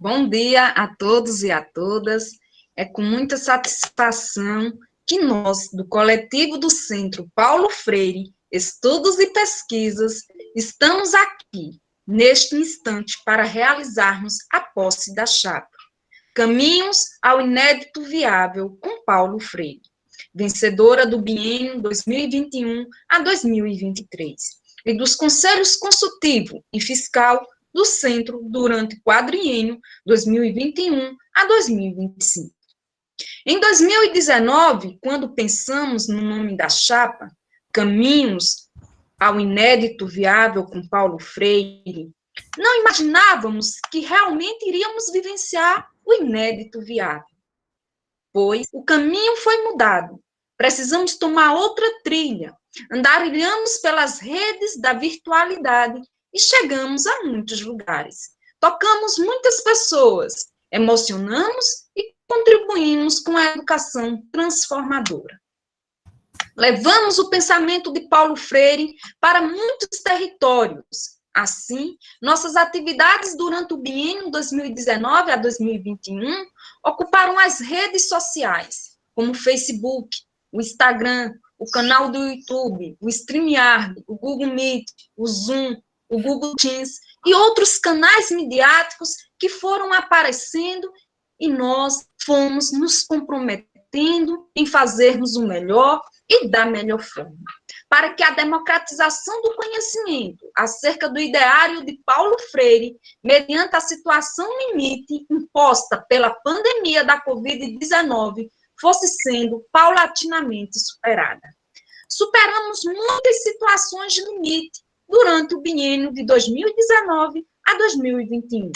Bom dia a todos e a todas. É com muita satisfação que nós, do coletivo do Centro Paulo Freire, Estudos e Pesquisas, estamos aqui, neste instante, para realizarmos a posse da chapa Caminhos ao Inédito Viável com Paulo Freire, vencedora do biênio 2021 a 2023, e dos Conselhos Consultivo e Fiscal do Centro durante o quadriênio 2021 a 2025. Em 2019, quando pensamos no nome da chapa, Caminhos ao Inédito Viável com Paulo Freire, não imaginávamos que realmente iríamos vivenciar o inédito viável, pois o caminho foi mudado. Precisamos tomar outra trilha, andarilhamos pelas redes da virtualidade e chegamos a muitos lugares. Tocamos muitas pessoas, emocionamos e contribuímos com a educação transformadora. Levamos o pensamento de Paulo Freire para muitos territórios. Assim, nossas atividades durante o biênio 2019 a 2021 ocuparam as redes sociais, como o Facebook, o Instagram, o canal do YouTube, o StreamYard, o Google Meet, o Zoom, o Google Teams e outros canais midiáticos que foram aparecendo e nós fomos nos comprometendo em fazermos o melhor e da melhor forma, para que a democratização do conhecimento acerca do ideário de Paulo Freire, mediante a situação limite imposta pela pandemia da Covid-19, fosse sendo paulatinamente superada. Superamos muitas situações de limite durante o biênio de 2019 a 2021.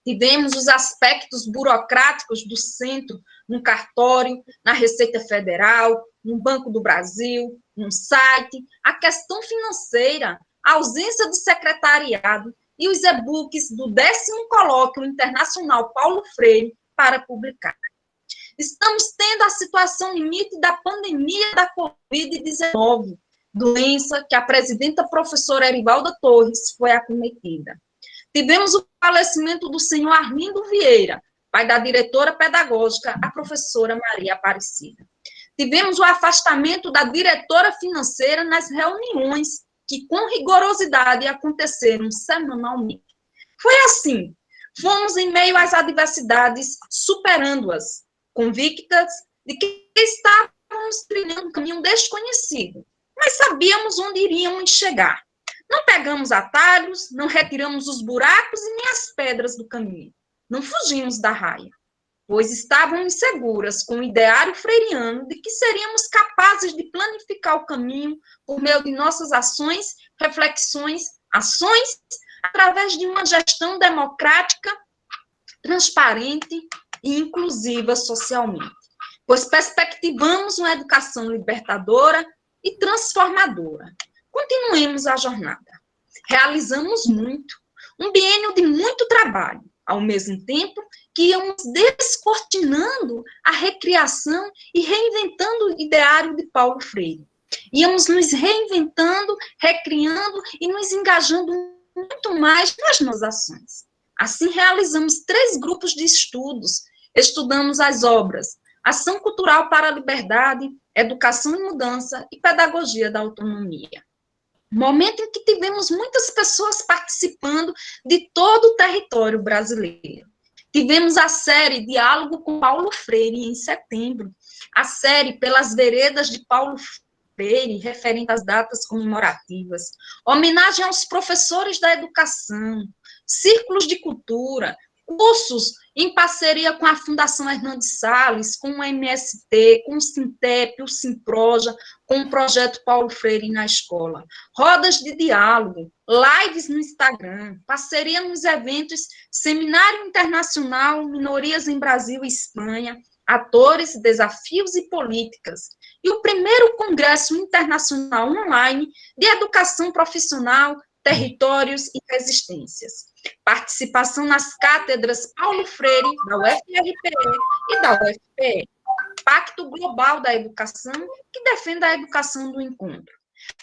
Tivemos os aspectos burocráticos do centro, no cartório, na Receita Federal, no Banco do Brasil, no site, a questão financeira, a ausência do secretariado e os e-books do 10º Colóquio Internacional Paulo Freire para publicar. Estamos tendo a situação limite da pandemia da Covid-19, doença que a presidenta professora Erivalda Torres foi acometida. Tivemos o falecimento do senhor Arlindo Vieira, pai da diretora pedagógica, a professora Maria Aparecida. Tivemos o afastamento da diretora financeira nas reuniões que, com rigorosidade, aconteceram semanalmente. Foi assim, fomos em meio às adversidades, superando-as, convictas de que estávamos trilhando um caminho desconhecido, mas sabíamos onde iríamos chegar. Não pegamos atalhos, não retiramos os buracos e nem as pedras do caminho. Não fugimos da raia, pois estávamos seguras com o ideário freiriano de que seríamos capazes de planificar o caminho por meio de nossas ações, reflexões, ações, através de uma gestão democrática, transparente e inclusiva socialmente, pois perspectivamos uma educação libertadora e transformadora. Continuemos a jornada. Realizamos muito, um biênio de muito trabalho, ao mesmo tempo que íamos descortinando a recriação e reinventando o ideário de Paulo Freire. Íamos nos reinventando, recriando e nos engajando muito mais nas nossas ações. Assim, realizamos 3 grupos de estudos, estudamos as obras Ação Cultural para a Liberdade, Educação e Mudança e Pedagogia da Autonomia. Momento em que tivemos muitas pessoas participando de todo o território brasileiro. Tivemos a série Diálogo com Paulo Freire em setembro, a série Pelas Veredas de Paulo Freire, referente às datas comemorativas, homenagem aos professores da educação, círculos de cultura, cursos em parceria com a Fundação Hernandes Salles, com o MST, com o Sintep, o Simproja, com o projeto Paulo Freire na escola. Rodas de diálogo, lives no Instagram, parceria nos eventos Seminário Internacional Minorias em Brasil e Espanha, Atores, Desafios e Políticas, e o primeiro Congresso Internacional Online de Educação Profissional, Territórios e Resistências. Participação nas cátedras Paulo Freire, da UFRPE e da UFPE. Pacto Global da Educação, que defende a educação do encontro.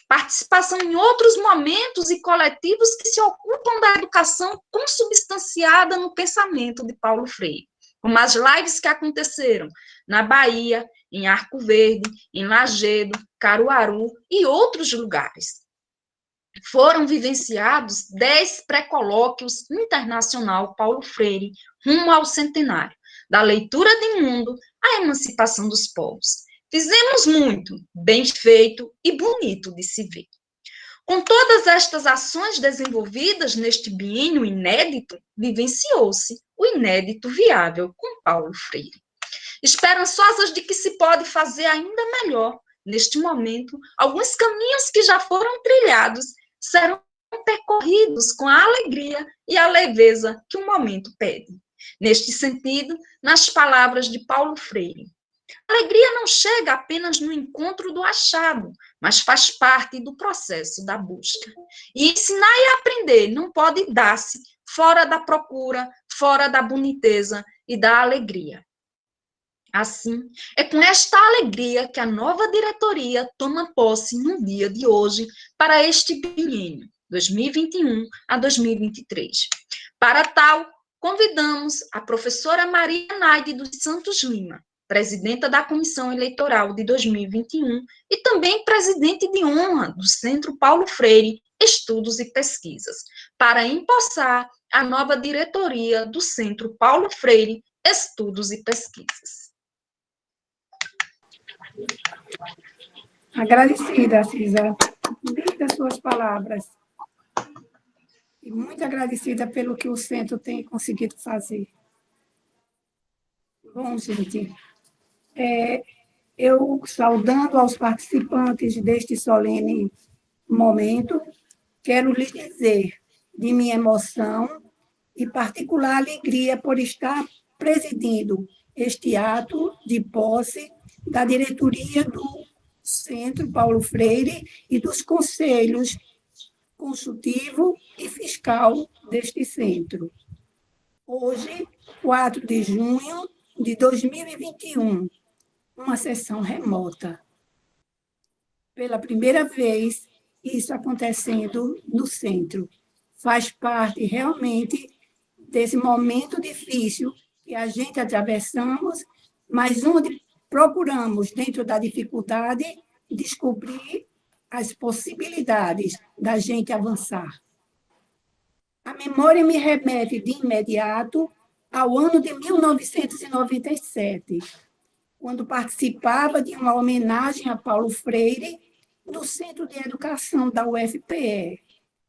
participação em outros momentos e coletivos que se ocupam da educação consubstanciada no pensamento de Paulo Freire, como as lives que aconteceram na Bahia, em Arco Verde, em Lagedo, Caruaru e outros lugares. Foram vivenciados 10 pré-colóquios internacional Paulo Freire rumo ao centenário, da leitura de mundo à emancipação dos povos. Fizemos muito, bem feito e bonito de se ver. Com todas estas ações desenvolvidas neste biênio inédito, vivenciou-se o inédito viável com Paulo Freire. Esperançosas de que se pode fazer ainda melhor, neste momento, alguns caminhos que já foram trilhados serão percorridos com a alegria e a leveza que o momento pede. Neste sentido, nas palavras de Paulo Freire, a alegria não chega apenas no encontro do achado, mas faz parte do processo da busca. E ensinar e aprender não pode dar-se fora da procura, fora da boniteza e da alegria. Assim, é com esta alegria que a nova diretoria toma posse no dia de hoje para este biênio, 2021 a 2023. Para tal, convidamos a professora Maria Naide dos Santos Lima, presidenta da Comissão Eleitoral de 2021 e também presidente de honra do Centro Paulo Freire Estudos e Pesquisas, para empossar a nova diretoria do Centro Paulo Freire Estudos e Pesquisas. Agradecida, Cisa, das suas palavras. E muito agradecida pelo que o Centro tem conseguido fazer. Bom, gente, eu saudando aos participantes deste solene momento, quero lhes dizer de minha emoção e particular alegria por estar presidindo este ato de posse da diretoria do Centro Paulo Freire e dos conselhos consultivo e fiscal deste centro. Hoje, 4 de junho de 2021, uma sessão remota. Pela primeira vez, isso acontecendo no centro. Faz parte realmente desse momento difícil que a gente atravessamos, mas onde procuramos, dentro da dificuldade, descobrir as possibilidades da gente avançar. A memória me remete de imediato ao ano de 1997, quando participava de uma homenagem a Paulo Freire no Centro de Educação da UFPE,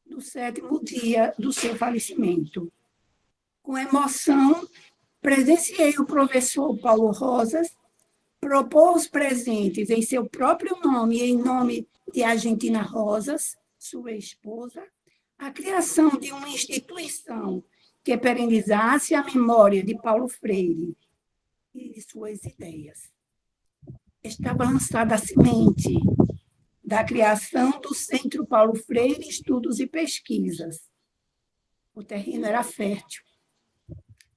no 7º dia do seu falecimento. Com emoção, presenciei o professor Paulo Rosas propor aos presentes, em seu próprio nome e em nome de Argentina Rosas, sua esposa, a criação de uma instituição que perenizasse a memória de Paulo Freire e de suas ideias. Estava lançada a semente da criação do Centro Paulo Freire Estudos e Pesquisas. O terreno era fértil.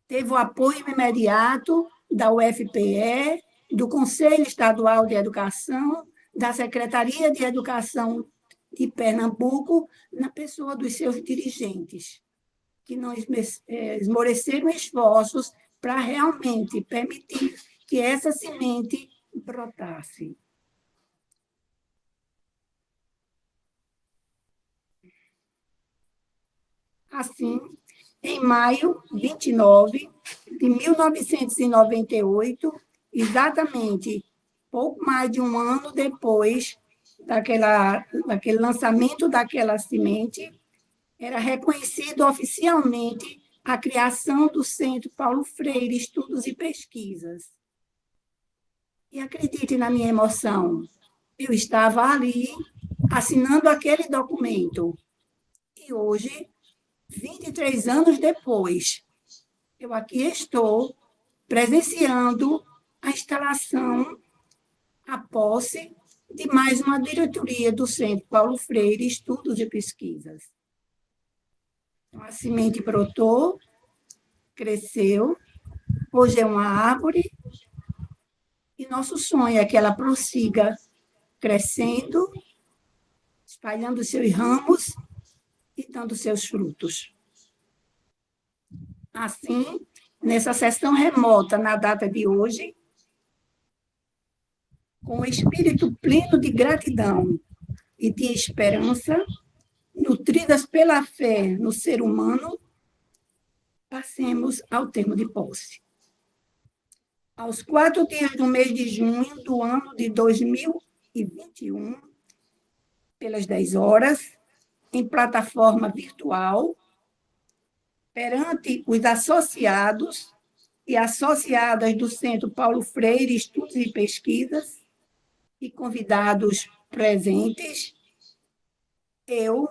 Teve o apoio imediato da UFPE, do Conselho Estadual de Educação, da Secretaria de Educação de Pernambuco, na pessoa dos seus dirigentes, que não esmoreceram esforços para realmente permitir que essa semente brotasse. Assim, em maio 29 de 1998, exatamente pouco mais de um ano depois daquele lançamento daquela semente, era reconhecido oficialmente a criação do Centro Paulo Freire Estudos e Pesquisas. E acredite na minha emoção, eu estava ali assinando aquele documento. E hoje, 23 anos depois, eu aqui estou presenciando a instalação, a posse de mais uma diretoria do Centro Paulo Freire Estudos e Pesquisas. Então, a semente brotou, cresceu, hoje é uma árvore, e nosso sonho é que ela prossiga crescendo espalhando seus ramos e dando seus frutos. Assim, nessa sessão remota, na data de hoje, com o espírito pleno de gratidão e de esperança, nutridas pela fé no ser humano, passemos ao termo de posse. Aos 4 dias do mês de junho do ano de 2021, pelas 10 horas, em plataforma virtual, perante os associados e associadas do Centro Paulo Freire Estudos e Pesquisas e convidados presentes, eu,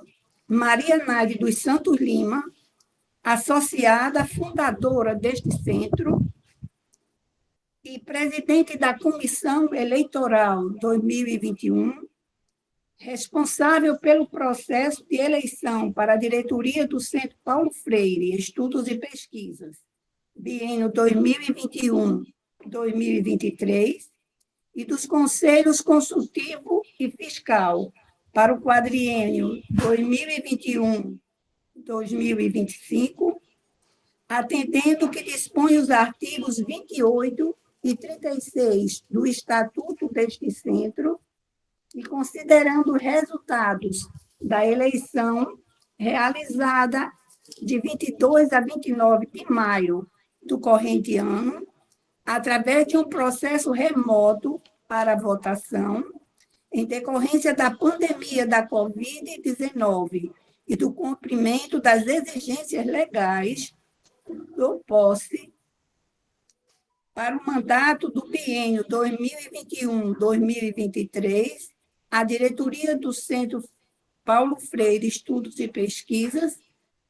Maria Nádia dos Santos Lima, associada fundadora deste centro e presidente da Comissão Eleitoral 2021, responsável pelo processo de eleição para a diretoria do Centro Paulo Freire Estudos e Pesquisas, biênio 2021-2023, e dos conselhos consultivo e fiscal para o quadriênio 2021-2025, atendendo o que dispõe os artigos 28 e 36 do Estatuto deste Centro, e considerando os resultados da eleição realizada de 22 a 29 de maio do corrente ano, através de um processo remoto para votação, em decorrência da pandemia da Covid-19 e do cumprimento das exigências legais, dou posse para o mandato do biênio 2021-2023, a diretoria do Centro Paulo Freire Estudos e Pesquisas,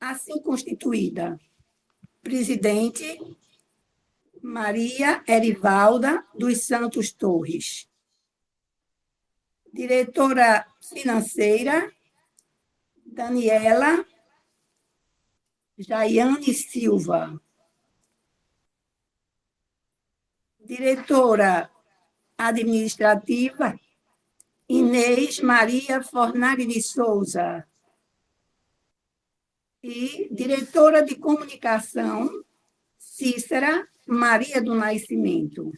assim constituída. Presidente, Maria Erivalda dos Santos Torres. Diretora financeira, Daniela Jaiane Silva. Diretora administrativa, Inês Maria Fornari de Souza. E diretora de comunicação, Cícera Maria do Nascimento.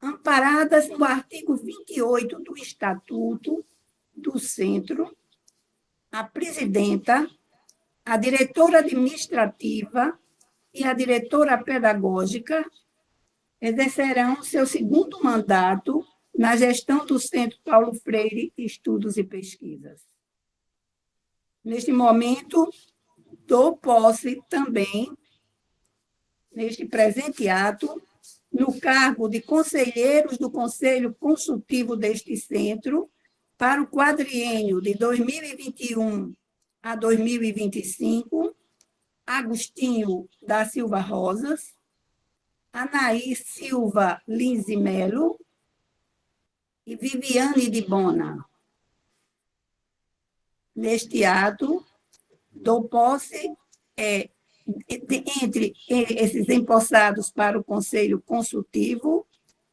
Amparadas no artigo 28 do Estatuto do Centro, a presidenta, a diretora administrativa e a diretora pedagógica exercerão seu segundo mandato na gestão do Centro Paulo Freire Estudos e Pesquisas. Neste momento, dou posse também, neste presente ato, no cargo de conselheiros do Conselho Consultivo deste centro, para o quadriênio de 2021 a 2025, Agostinho da Silva Rosas, Anaí Silva Lins e Melo e Viviane de Bona. Neste ato, dou posse entre esses empossados para o Conselho Consultivo,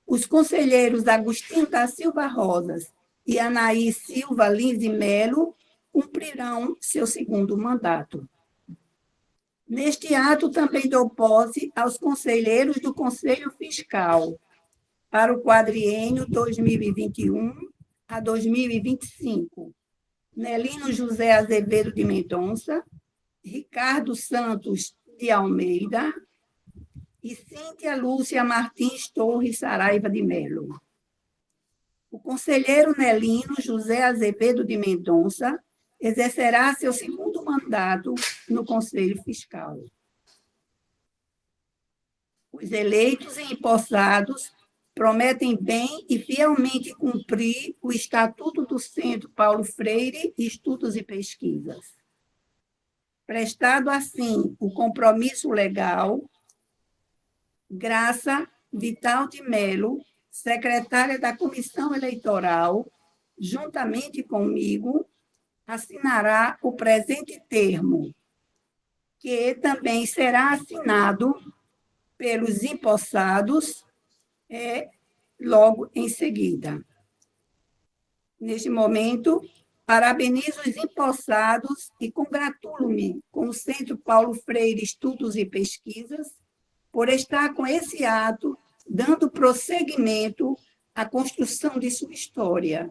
os conselheiros Agostinho da Silva Rosas e Anaí Silva Lins e Melo cumprirão seu segundo mandato. Neste ato, também dou posse aos conselheiros do Conselho Fiscal para o quadriênio 2021 a 2025. Nelino José Azevedo de Mendonça, Ricardo Santos de Almeida e Cíntia Lúcia Martins Torres Saraiva de Melo. O conselheiro Nelino José Azevedo de Mendonça exercerá seu segundo mandato no Conselho Fiscal. Os eleitos e empossados prometem bem e fielmente cumprir o Estatuto do Centro Paulo Freire Estudos e Pesquisas. Prestado assim o compromisso legal, Graça Vital de Melo, secretária da Comissão Eleitoral, juntamente comigo, assinará o presente termo, que também será assinado pelos empossados logo em seguida. Neste momento, parabenizo os empossados e congratulo-me com o Centro Paulo Freire Estudos e Pesquisas por estar com esse ato dando prosseguimento à construção de sua história,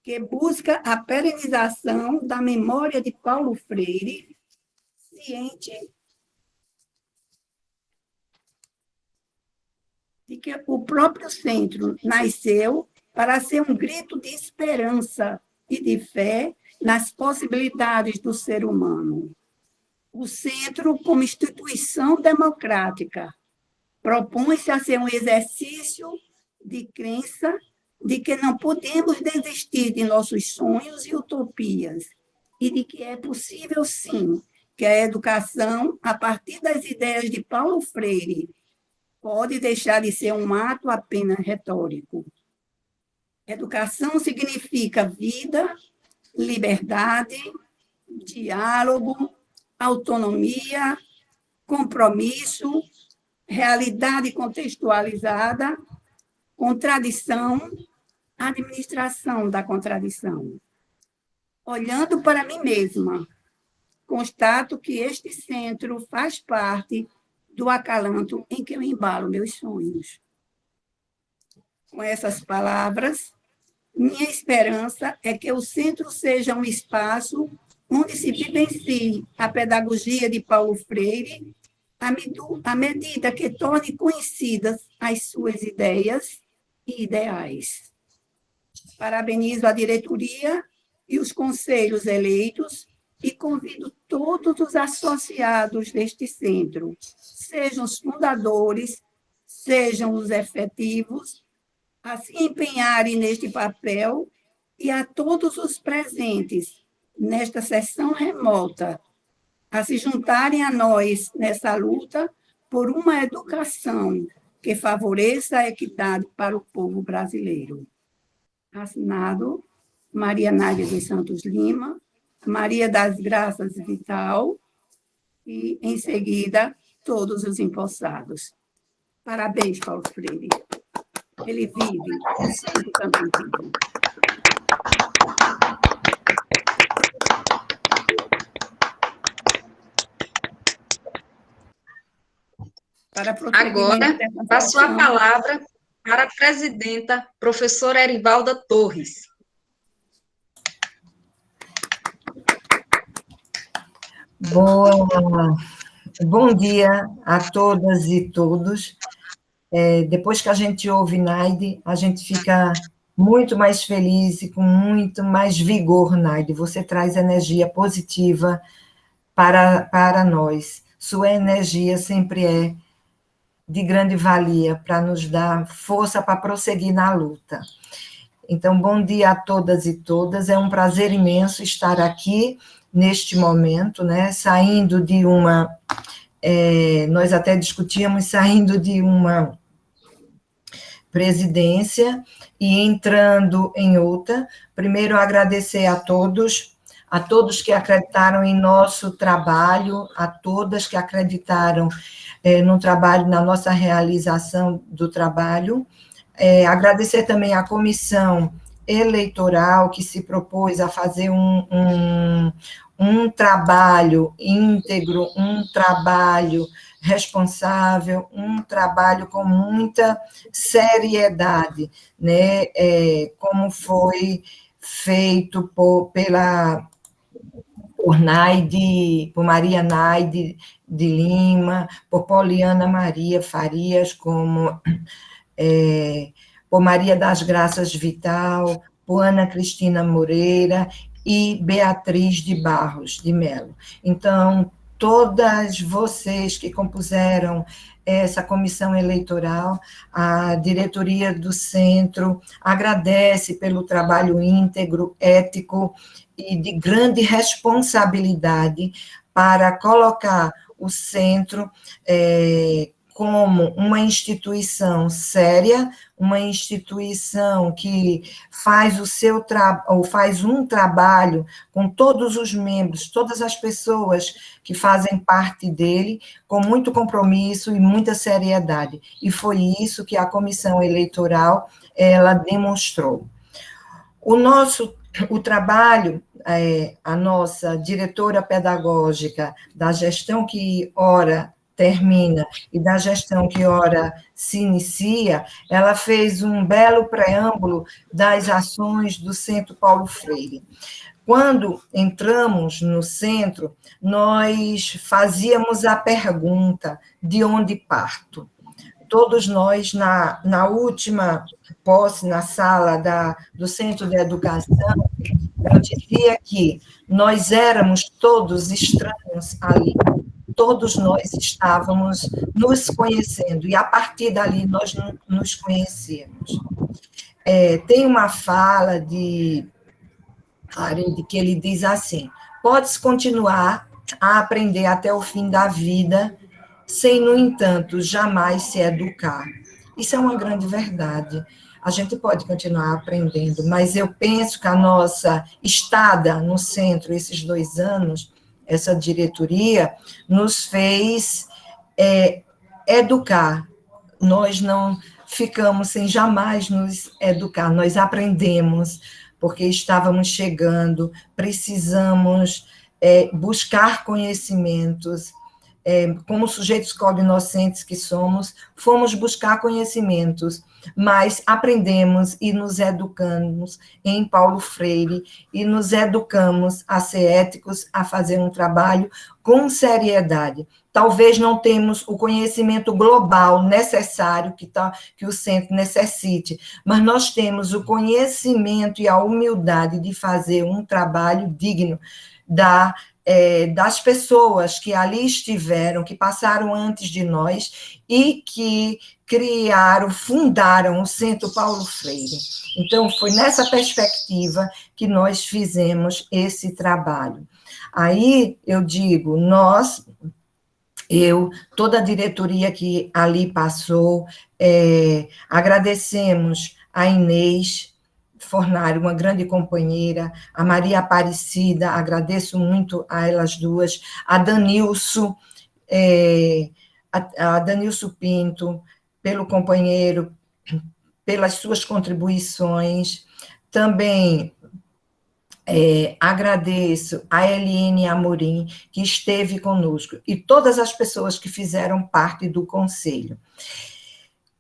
que busca a perenização da memória de Paulo Freire, ciente de que o próprio centro nasceu para ser um grito de esperança e de fé nas possibilidades do ser humano. O centro, como instituição democrática, propõe-se a ser um exercício de crença de que não podemos desistir de nossos sonhos e utopias, e de que é possível, sim, que a educação, a partir das ideias de Paulo Freire, pode deixar de ser um ato apenas retórico. Educação significa vida, liberdade, diálogo, autonomia, compromisso, realidade contextualizada, contradição, administração da contradição. Olhando para mim mesma, constato que este centro faz parte do acalanto em que eu embalo meus sonhos. Com essas palavras, minha esperança é que o centro seja um espaço onde se vivencie a pedagogia de Paulo Freire, à medida que torne conhecidas as suas ideias e ideais. Parabenizo a diretoria e os conselhos eleitos e convido todos os associados deste centro, sejam os fundadores, sejam os efetivos, a se empenharem neste papel e a todos os presentes nesta sessão remota, a se juntarem a nós nessa luta por uma educação que favoreça a equidade para o povo brasileiro. Assinado, Maria Nádia dos Santos Lima, Maria das Graças Vital e, em seguida, todos os empossados. Parabéns, Paulo Freire. Ele vive, o santo também vive. Agora, passo a palavra para a presidenta, professora Erivalda Torres. Bom dia a todas e todos. Depois que a gente ouve Naide, a gente fica muito mais feliz e com muito mais vigor, Naide. Você traz energia positiva para nós. Sua energia sempre é de grande valia para nos dar força para prosseguir na luta. Então, bom dia a todas e todas. É um prazer imenso estar aqui neste momento, né? Saindo de uma... nós até discutíamos, saindo de uma presidência e entrando em outra. Primeiro, agradecer a todos que acreditaram em nosso trabalho, a todas que acreditaram no trabalho, na nossa realização do trabalho. Agradecer também à comissão eleitoral que se propôs a fazer um trabalho íntegro, um trabalho responsável, um trabalho com muita seriedade, né? Como foi feito por Maria Naide de Lima, por Poliana Maria Farias, por Maria das Graças Vital, por Ana Cristina Moreira e Beatriz de Barros de Melo. Então, todas vocês que compuseram essa comissão eleitoral, a diretoria do centro agradece pelo trabalho íntegro, ético e de grande responsabilidade para colocar o centro como uma instituição séria, uma instituição que faz faz um trabalho com todos os membros, todas as pessoas que fazem parte dele, com muito compromisso e muita seriedade. E foi isso que a comissão eleitoral ela demonstrou. O trabalho, a nossa diretora pedagógica da gestão que ora termina e da gestão que ora se inicia, ela fez um belo preâmbulo das ações do Centro Paulo Freire. Quando entramos no centro, nós fazíamos a pergunta: de onde parto? Todos nós, na última posse, na sala do Centro de Educação, eu dizia que nós éramos todos estranhos ali, todos nós estávamos nos conhecendo, e a partir dali nós nos conhecíamos. Tem uma fala de Arendt que ele diz assim: pode-se continuar a aprender até o fim da vida, sem, no entanto, jamais se educar. Isso é uma grande verdade. A gente pode continuar aprendendo, mas eu penso que a nossa estada no centro, esses 2 anos, essa diretoria, nos fez educar. Nós não ficamos sem jamais nos educar, nós aprendemos, porque estávamos chegando, precisamos buscar conhecimentos, como sujeitos cognoscentes que somos, fomos buscar conhecimentos, mas aprendemos e nos educamos em Paulo Freire, e nos educamos a ser éticos, a fazer um trabalho com seriedade. Talvez não temos o conhecimento global necessário que o centro necessite, mas nós temos o conhecimento e a humildade de fazer um trabalho digno das pessoas que ali estiveram, que passaram antes de nós e que fundaram o Centro Paulo Freire. Então, foi nessa perspectiva que nós fizemos esse trabalho. Aí, eu digo, toda a diretoria que ali passou, agradecemos a Inês Fornari, uma grande companheira, a Maria Aparecida, agradeço muito a elas duas, a Danilson Pinto, pelo companheiro, pelas suas contribuições. Também agradeço a Eliane Amorim, que esteve conosco, e todas as pessoas que fizeram parte do conselho.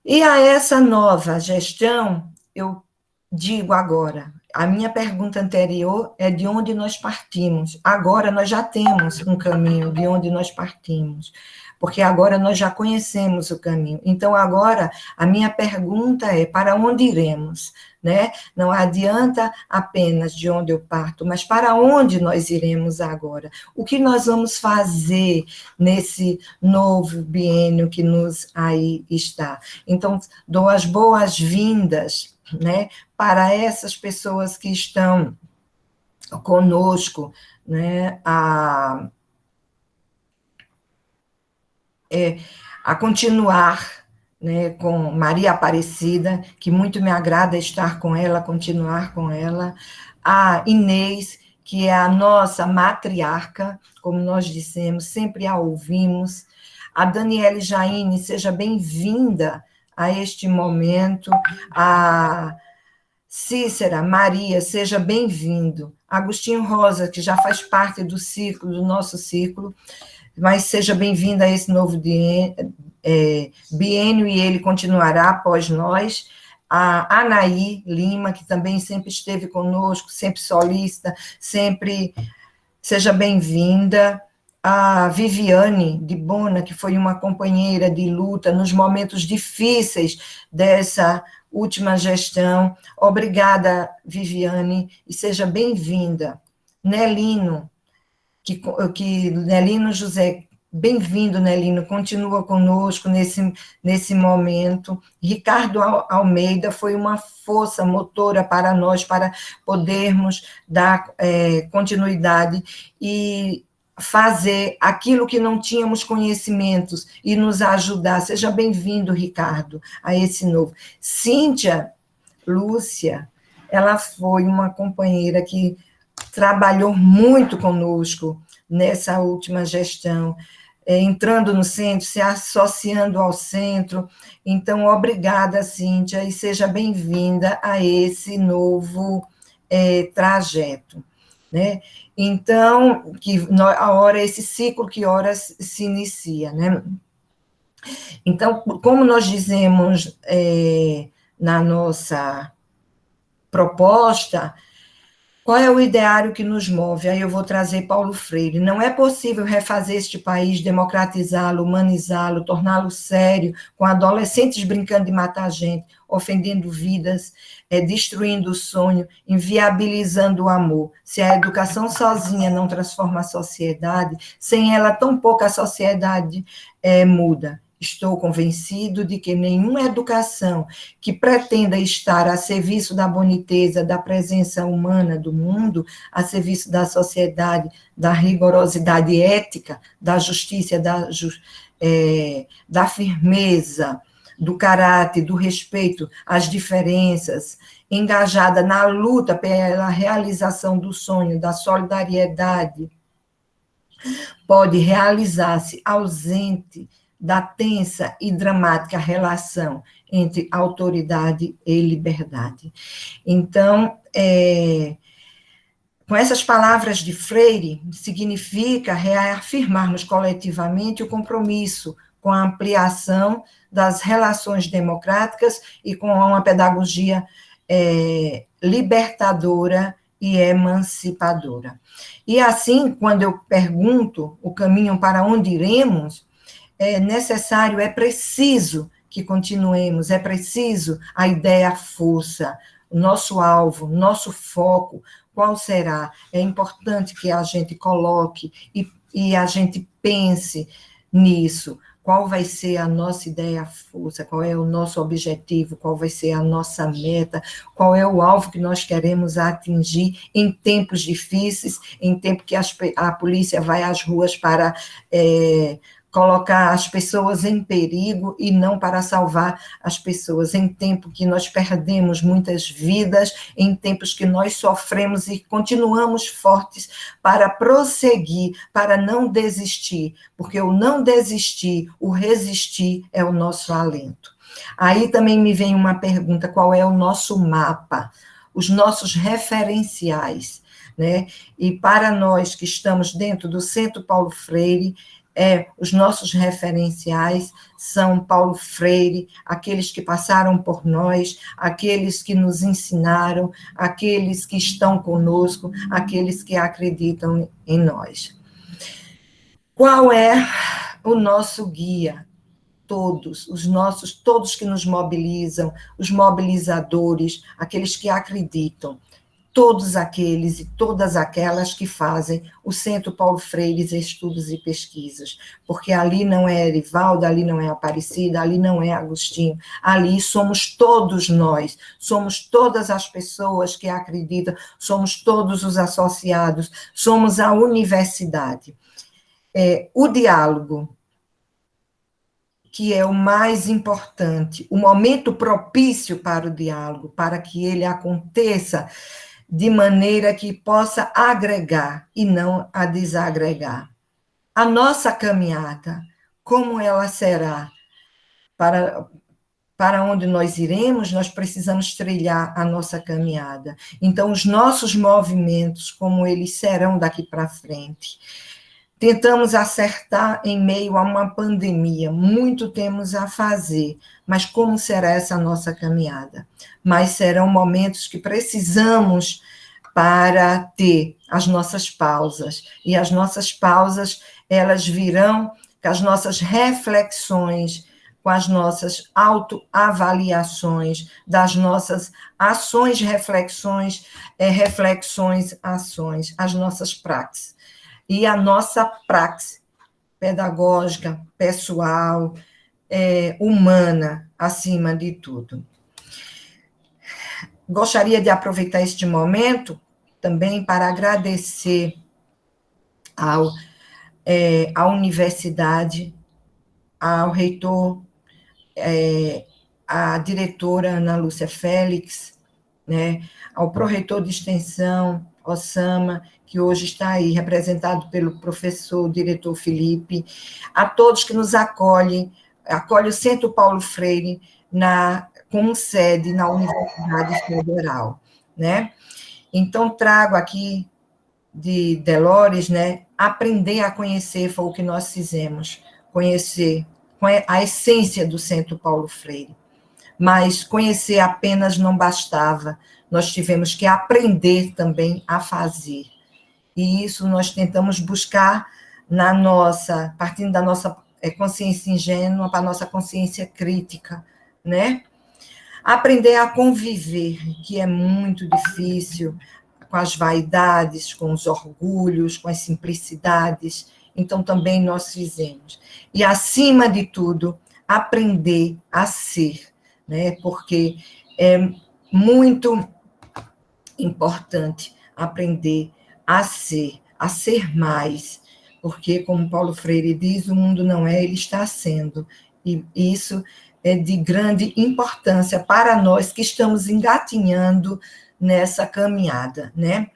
E a essa nova gestão, eu digo agora, a minha pergunta anterior é de onde nós partimos. Agora nós já temos um caminho de onde nós partimos, porque agora nós já conhecemos o caminho. Então, agora, a minha pergunta é: para onde iremos? Né? Não adianta apenas de onde eu parto, mas para onde nós iremos agora? O que nós vamos fazer nesse novo biênio que nos aí está? Então, dou as boas-vindas, né, para essas pessoas que estão conosco, né, a continuar, né, com Maria Aparecida, que muito me agrada estar com ela, continuar com ela, a Inês, que é a nossa matriarca, como nós dissemos, sempre a ouvimos, a Daniele Jaine, seja bem-vinda a este momento, a Cícera, Maria, seja bem-vindo, Agostinho Rosa, que já faz parte do nosso círculo, mas seja bem-vinda a esse novo biênio, e ele continuará após nós. A Anaí Lima, que também sempre esteve conosco, sempre solícita, sempre seja bem-vinda. A Viviane de Bona, que foi uma companheira de luta nos momentos difíceis dessa última gestão. Obrigada, Viviane, e seja bem-vinda. Nelino, Nelino José, bem-vindo, Nelino, continua conosco nesse momento. Ricardo Almeida foi uma força motora para nós, para podermos dar continuidade e fazer aquilo que não tínhamos conhecimentos e nos ajudar. Seja bem-vindo, Ricardo, a esse novo. Cíntia Lúcia, ela foi uma companheira que trabalhou muito conosco nessa última gestão, entrando no centro, se associando ao centro. Então, obrigada, Cíntia, e seja bem-vinda a esse novo trajeto, né? Então, a hora, esse ciclo que horas se inicia, né? Então, como nós dizemos na nossa proposta, qual é o ideário que nos move? Aí eu vou trazer Paulo Freire. Não é possível refazer este país, democratizá-lo, humanizá-lo, torná-lo sério, com adolescentes brincando de matar gente, ofendendo vidas, destruindo o sonho, inviabilizando o amor. Se a educação sozinha não transforma a sociedade, sem ela tão pouco a sociedade muda. Estou convencido de que nenhuma educação que pretenda estar a serviço da boniteza, da presença humana do mundo, a serviço da sociedade, da rigorosidade ética, da justiça, da firmeza, do caráter, do respeito às diferenças, engajada na luta pela realização do sonho, da solidariedade, pode realizar-se ausente da tensa e dramática relação entre autoridade e liberdade. Então, com essas palavras de Freire, significa reafirmarmos coletivamente o compromisso com a ampliação das relações democráticas e com uma pedagogia libertadora e emancipadora. E assim, quando eu pergunto o caminho para onde iremos, é necessário, é preciso que continuemos, é preciso a ideia, a força, o nosso alvo, nosso foco, qual será? É importante que a gente coloque e a gente pense nisso. Qual vai ser a nossa ideia, a força? Qual é o nosso objetivo? Qual vai ser a nossa meta? Qual é o alvo que nós queremos atingir em tempos difíceis, em tempo que a polícia vai às ruas para colocar as pessoas em perigo e não para salvar as pessoas, em tempo que nós perdemos muitas vidas, em tempos que nós sofremos e continuamos fortes para prosseguir, para não desistir, porque o não desistir, o resistir é o nosso alento. Aí também me vem uma pergunta, qual é o nosso mapa, os nossos referenciais, né? E para nós que estamos dentro do Centro Paulo Freire, os nossos referenciais são Paulo Freire, aqueles que passaram por nós, aqueles que nos ensinaram, aqueles que estão conosco, aqueles que acreditam em nós. Qual é o nosso guia? Todos que nos mobilizam, os mobilizadores, aqueles que acreditam, todos aqueles e todas aquelas que fazem o Centro Paulo Freire Estudos e Pesquisas, porque ali não é Erivaldo, ali não é Aparecida, ali não é Agostinho, ali somos todos nós, somos todas as pessoas que acreditam, somos todos os associados, somos a universidade. O diálogo, que é o mais importante, o momento propício para o diálogo, para que ele aconteça de maneira que possa agregar e não a desagregar. A nossa caminhada, como ela será? Para onde nós iremos, nós precisamos trilhar a nossa caminhada. Então, os nossos movimentos, como eles serão daqui para frente. Tentamos acertar em meio a uma pandemia, muito temos a fazer, mas como será essa nossa caminhada? Mas serão momentos que precisamos para ter as nossas pausas, e as nossas pausas, elas virão com as nossas reflexões, com as nossas autoavaliações, das nossas ações, reflexões, ações, as nossas praxes. E a nossa praxe pedagógica, pessoal, humana, acima de tudo. Gostaria de aproveitar este momento também para agradecer à universidade, ao reitor, à diretora Ana Lúcia Félix, né, ao pró-reitor de extensão, Osama, que hoje está aí, representado pelo professor, diretor Felipe, a todos que nos acolhe o Centro Paulo Freire como sede na Universidade Federal, né? Então, trago aqui de Delores, né? Aprender a conhecer foi o que nós fizemos, conhecer a essência do Centro Paulo Freire. Mas conhecer apenas não bastava, nós tivemos que aprender também a fazer. E isso nós tentamos buscar partindo da nossa consciência ingênua para a nossa consciência crítica, né? Aprender a conviver, que é muito difícil, com as vaidades, com os orgulhos, com as simplicidades. Então, também nós fizemos. E, acima de tudo, aprender a ser, né? Porque é muito importante aprender a ser mais, porque, como Paulo Freire diz, o mundo não é, ele está sendo. E isso é de grande importância para nós que estamos engatinhando nessa caminhada, né?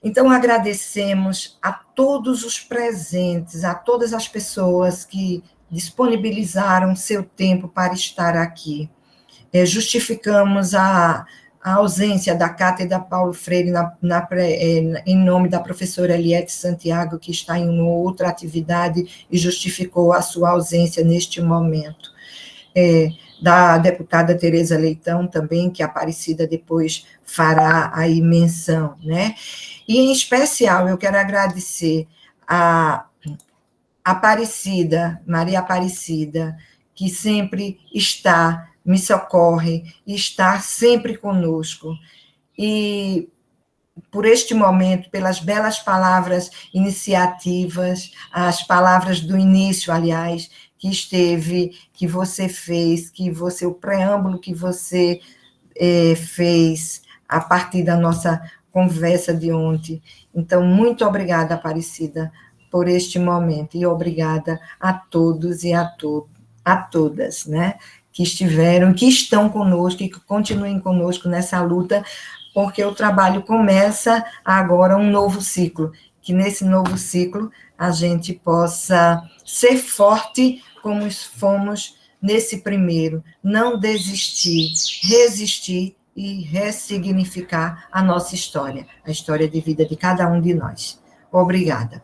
Então, agradecemos a todos os presentes, a todas as pessoas que disponibilizaram seu tempo para estar aqui. Justificamos a ausência da Cátedra Paulo Freire em nome da professora Eliette Santiago, que está em uma outra atividade e justificou a sua ausência neste momento. Da deputada Tereza Leitão também, que a Aparecida depois fará aí menção, né? E, em especial, eu quero agradecer a Aparecida, Maria Aparecida, que sempre me socorre, e está sempre conosco. E por este momento, pelas belas palavras iniciativas, as palavras do início, aliás, que você fez, o preâmbulo que você fez a partir da nossa conversa de ontem. Então, muito obrigada, Aparecida, por este momento, e obrigada a todos e a todas, né, que estão conosco e que continuem conosco nessa luta, porque o trabalho começa agora um novo ciclo, que nesse novo ciclo a gente possa ser forte como fomos nesse primeiro, não desistir, resistir e ressignificar a nossa história, a história de vida de cada um de nós. Obrigada.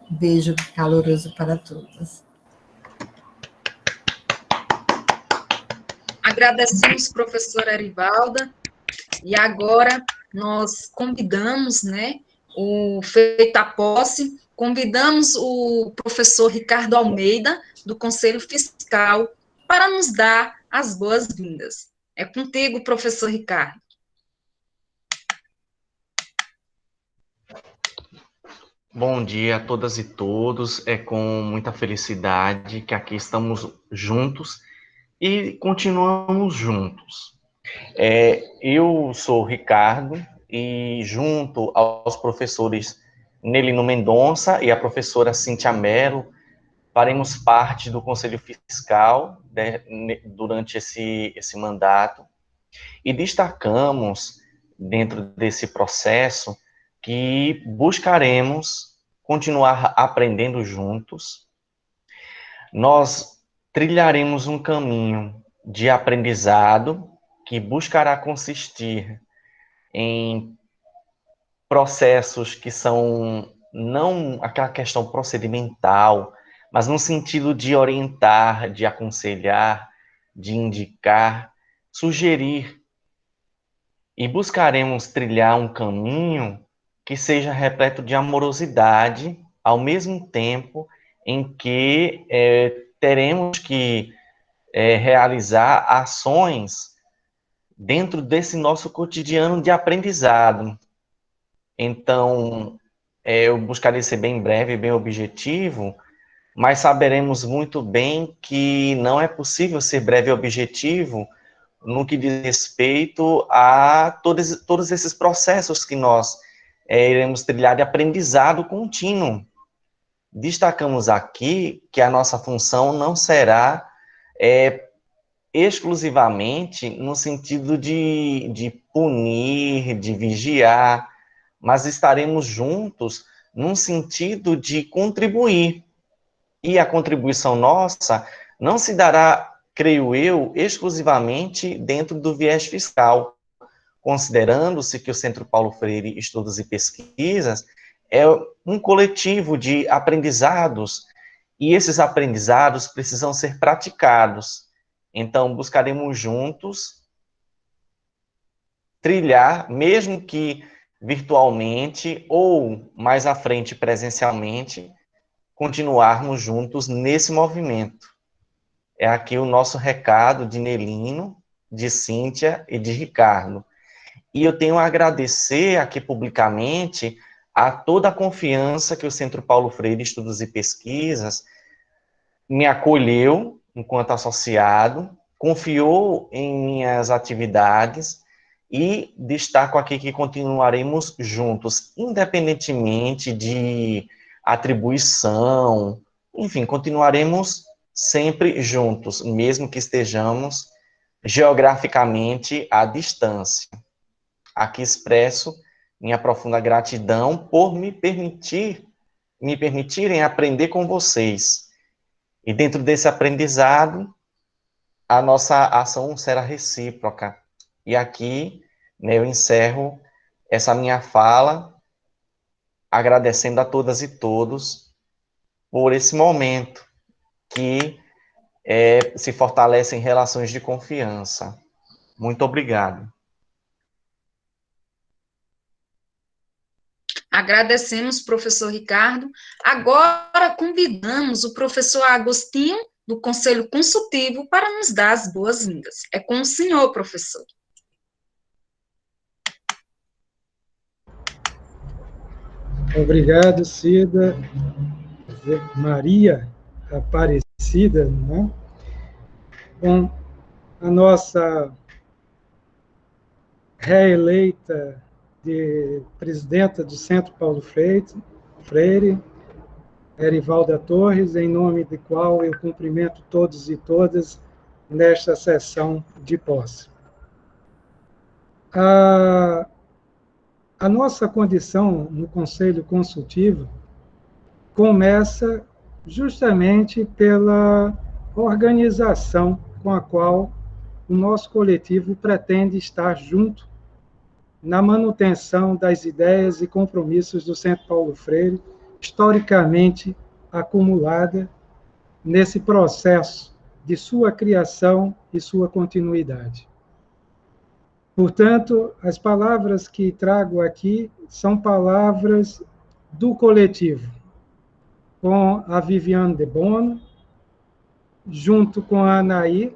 Beijo caloroso para todos. Agradecemos, professora Arivalda, e agora nós convidamos, né, o feita a posse, convidamos o professor Ricardo Almeida, do Conselho Fiscal, para nos dar as boas-vindas. É contigo, professor Ricardo. Bom dia a todas e todos. É com muita felicidade que aqui estamos juntos e continuamos juntos. Eu sou o Ricardo e, junto aos professores Nelino Mendonça e a professora Cíntia Mello, faremos parte do Conselho Fiscal, né, durante esse mandato, e destacamos, dentro desse processo, que buscaremos continuar aprendendo juntos. Nós trilharemos um caminho de aprendizado que buscará consistir em processos que são não aquela questão procedimental, mas no sentido de orientar, de aconselhar, de indicar, sugerir, e buscaremos trilhar um caminho que seja repleto de amorosidade, ao mesmo tempo em que teremos que realizar ações dentro desse nosso cotidiano de aprendizado. Então, eu buscarei ser bem breve, bem objetivo, mas saberemos muito bem que não é possível ser breve e objetivo no que diz respeito a todos esses processos que nós iremos trilhar de aprendizado contínuo. Destacamos aqui que a nossa função não será exclusivamente no sentido de punir, de vigiar, mas estaremos juntos num sentido de contribuir. E a contribuição nossa não se dará, creio eu, exclusivamente dentro do viés fiscal. considerando-se que o Centro Paulo Freire Estudos e Pesquisas é um coletivo de aprendizados, e esses aprendizados precisam ser praticados. Então, buscaremos juntos trilhar, mesmo que virtualmente ou mais à frente presencialmente, continuarmos juntos nesse movimento. É aqui o nosso recado de Nelino, de Cíntia e de Ricardo. E eu tenho a agradecer aqui publicamente a toda a confiança que o Centro Paulo Freire Estudos e Pesquisas me acolheu enquanto associado, confiou em minhas atividades, e destaco aqui que continuaremos juntos, independentemente de atribuição, enfim, continuaremos sempre juntos, mesmo que estejamos geograficamente à distância. Aqui expresso minha profunda gratidão por me permitirem aprender com vocês. E dentro desse aprendizado, a nossa ação será recíproca. E aqui, né, eu encerro essa minha fala, agradecendo a todas e todos por esse momento que se fortalecem relações de confiança. Muito obrigado. Agradecemos, professor Ricardo. Agora convidamos o professor Agostinho, do Conselho Consultivo, para nos dar as boas-vindas. É com o senhor, professor. Obrigado, Cida. Maria Aparecida, não é? Bom, a nossa reeleita de presidenta do Centro Paulo Freire, Erivalda Torres, em nome de qual eu cumprimento todos e todas nesta sessão de posse. A nossa condição no Conselho Consultivo começa justamente pela organização com a qual o nosso coletivo pretende estar junto na manutenção das ideias e compromissos do Centro Paulo Freire, historicamente acumulada nesse processo de sua criação e sua continuidade. Portanto, as palavras que trago aqui são palavras do coletivo, com a Viviane de Bono, junto com a Anaí,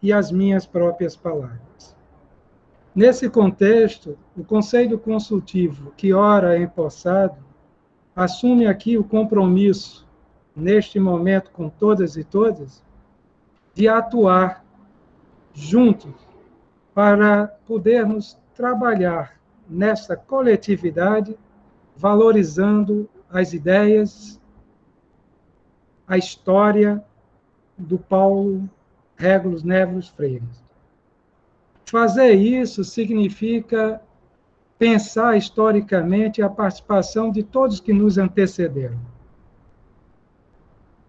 e as minhas próprias palavras. Nesse contexto, o Conselho Consultivo, que ora é empossado, assume aqui o compromisso, neste momento com todas e todas, de atuar juntos para podermos trabalhar nessa coletividade, valorizando as ideias, a história do Paulo Régulus Neves Freire. Fazer isso significa pensar historicamente a participação de todos que nos antecederam.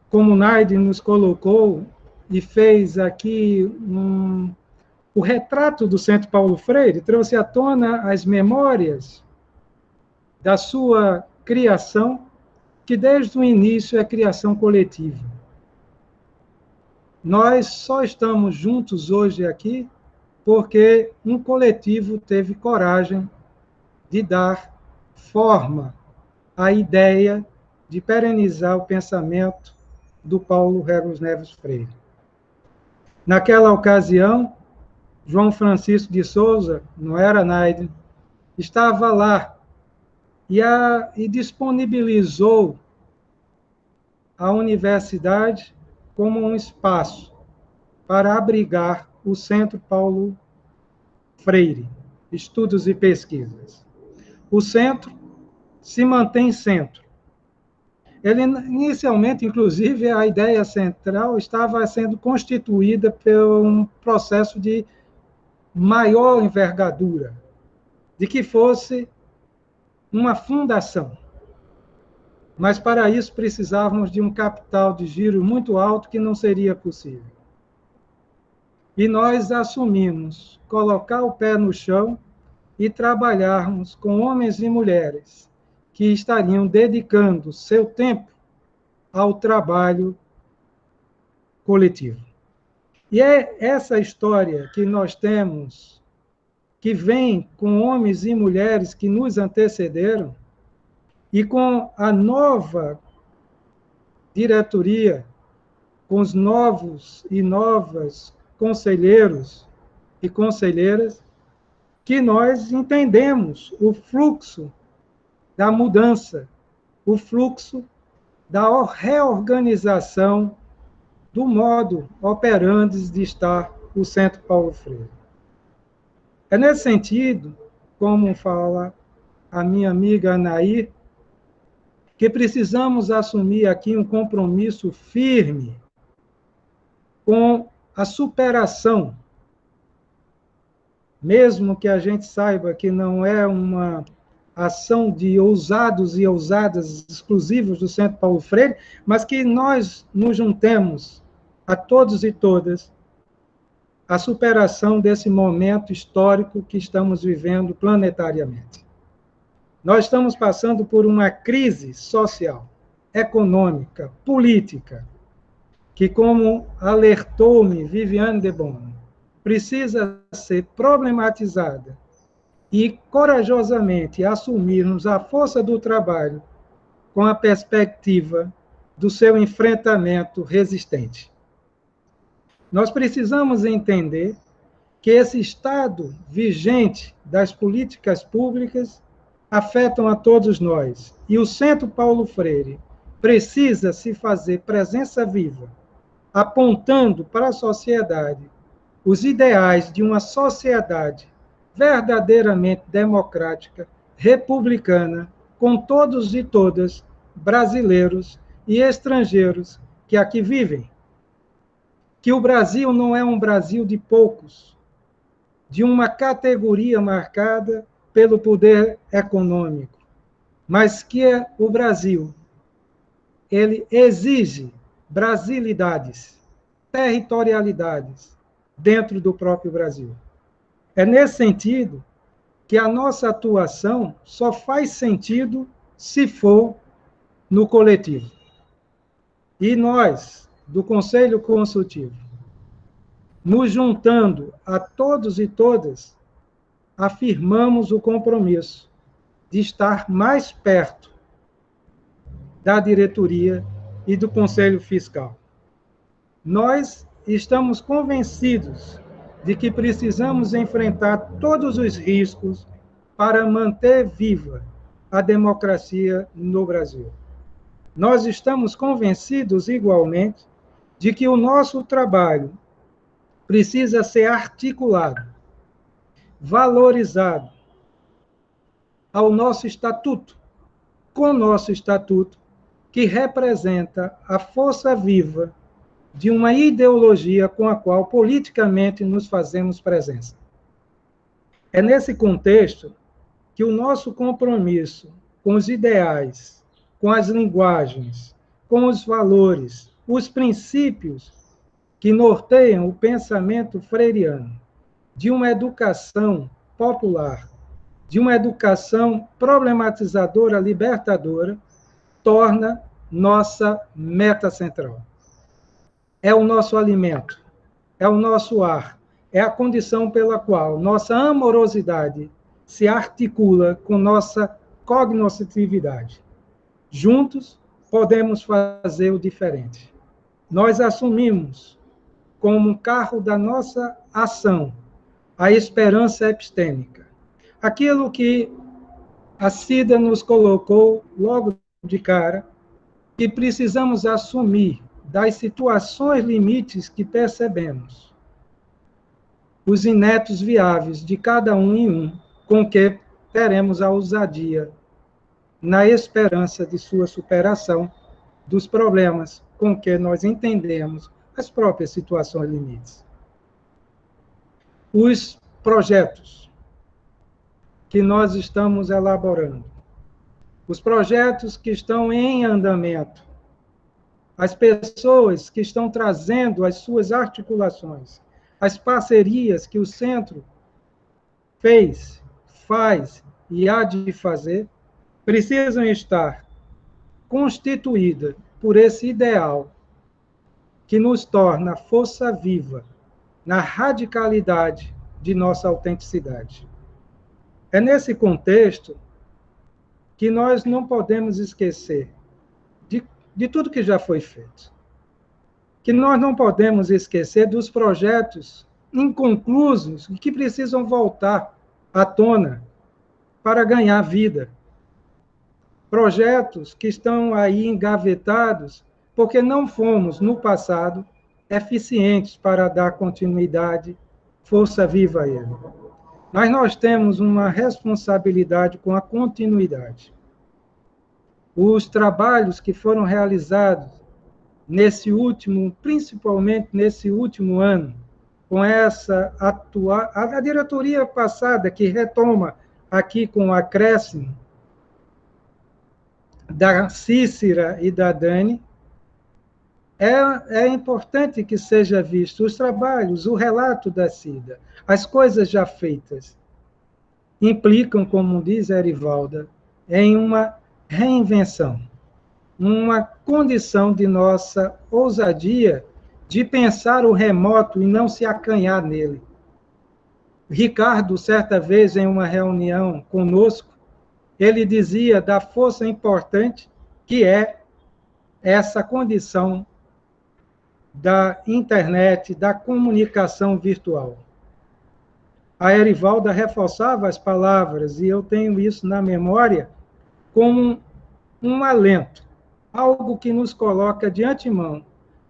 Como Naide nos colocou e fez aqui o retrato do Centro Paulo Freire, trouxe à tona as memórias da sua criação, que desde o início é criação coletiva. Nós só estamos juntos hoje aqui porque um coletivo teve coragem de dar forma à ideia de perenizar o pensamento do Paulo Régulus Neves Freire. Naquela ocasião, João Francisco de Souza, não era Naide, estava lá e disponibilizou a universidade como um espaço para abrigar o Centro Paulo Freire, Estudos e Pesquisas. O centro se mantém centro. Ele, inicialmente, inclusive, a ideia central estava sendo constituída por um processo de maior envergadura, de que fosse uma fundação. Mas, para isso, precisávamos de um capital de giro muito alto, que não seria possível. e nós assumimos colocar o pé no chão e trabalharmos com homens e mulheres que estariam dedicando seu tempo ao trabalho coletivo. E é essa história que nós temos, que vem com homens e mulheres que nos antecederam, e com a nova diretoria, com os novos e novas conselheiros e conselheiras, que nós entendemos o fluxo da mudança, o fluxo da reorganização do modo operandi de estar o Centro Paulo Freire. É nesse sentido, como fala a minha amiga Anaí, que precisamos assumir aqui um compromisso firme com a superação, mesmo que a gente saiba que não é uma ação de ousados e ousadas exclusivos do Centro Paulo Freire, mas que nós nos juntemos a todos e todas a superação desse momento histórico que estamos vivendo planetariamente. Nós estamos passando por uma crise social, econômica, política, que, como alertou-me Viviane de Bono, precisa ser problematizada e corajosamente assumirmos a força do trabalho com a perspectiva do seu enfrentamento resistente. Nós precisamos entender que esse estado vigente das políticas públicas afetam a todos nós, e o Centro Paulo Freire precisa se fazer presença viva, apontando para a sociedade os ideais de uma sociedade verdadeiramente democrática, republicana, com todos e todas, brasileiros e estrangeiros que aqui vivem. Que o Brasil não é um Brasil de poucos, de uma categoria marcada pelo poder econômico, mas que o Brasil, ele exige brasilidades, territorialidades dentro do próprio Brasil. É nesse sentido que a nossa atuação só faz sentido se for no coletivo. E nós, do Conselho Consultivo, nos juntando a todos e todas, afirmamos o compromisso de estar mais perto da diretoria e do Conselho Fiscal. Nós estamos convencidos de que precisamos enfrentar todos os riscos para manter viva a democracia no Brasil. Nós estamos convencidos, igualmente, de que o nosso trabalho precisa ser articulado, valorizado ao nosso estatuto, com o nosso estatuto, que representa a força viva de uma ideologia com a qual politicamente nos fazemos presença. É nesse contexto que o nosso compromisso com os ideais, com as linguagens, com os valores, os princípios que norteiam o pensamento freiriano, de uma educação popular, de uma educação problematizadora, libertadora, torna nossa meta central. É o nosso alimento, é o nosso ar, é a condição pela qual nossa amorosidade se articula com nossa cognoscitividade. Juntos, podemos fazer o diferente. Nós assumimos como um carro da nossa ação a esperança epistêmica. Aquilo que a Cida nos colocou logo de cara, que precisamos assumir das situações limites que percebemos, os inetos viáveis de cada um em um, com que teremos a ousadia, na esperança de sua superação, dos problemas com que nós entendemos as próprias situações limites. Os projetos que nós estamos elaborando, os projetos que estão em andamento, as pessoas que estão trazendo as suas articulações, as parcerias que o centro fez, faz e há de fazer, precisam estar constituídas por esse ideal que nos torna força viva na radicalidade de nossa autenticidade. É nesse contexto que nós não podemos esquecer de tudo que já foi feito. Que nós não podemos esquecer dos projetos inconclusos que precisam voltar à tona para ganhar vida. Projetos que estão aí engavetados porque não fomos, no passado, eficientes para dar continuidade, força viva a ele. Mas nós temos uma responsabilidade com a continuidade. Os trabalhos que foram realizados nesse último, principalmente nesse último ano, com essa a diretoria passada, que retoma aqui com o acréscimo da Cícera e da Dani, é importante que seja visto os trabalhos, o relato da Cida, as coisas já feitas, implicam, como diz a Erivalda, em uma reinvenção, uma condição de nossa ousadia de pensar o remoto e não se acanhar nele. Ricardo, certa vez, em uma reunião conosco, ele dizia da força importante que é essa condição da internet, da comunicação virtual. A Erivalda reforçava as palavras, e eu tenho isso na memória, como um alento, algo que nos coloca de antemão,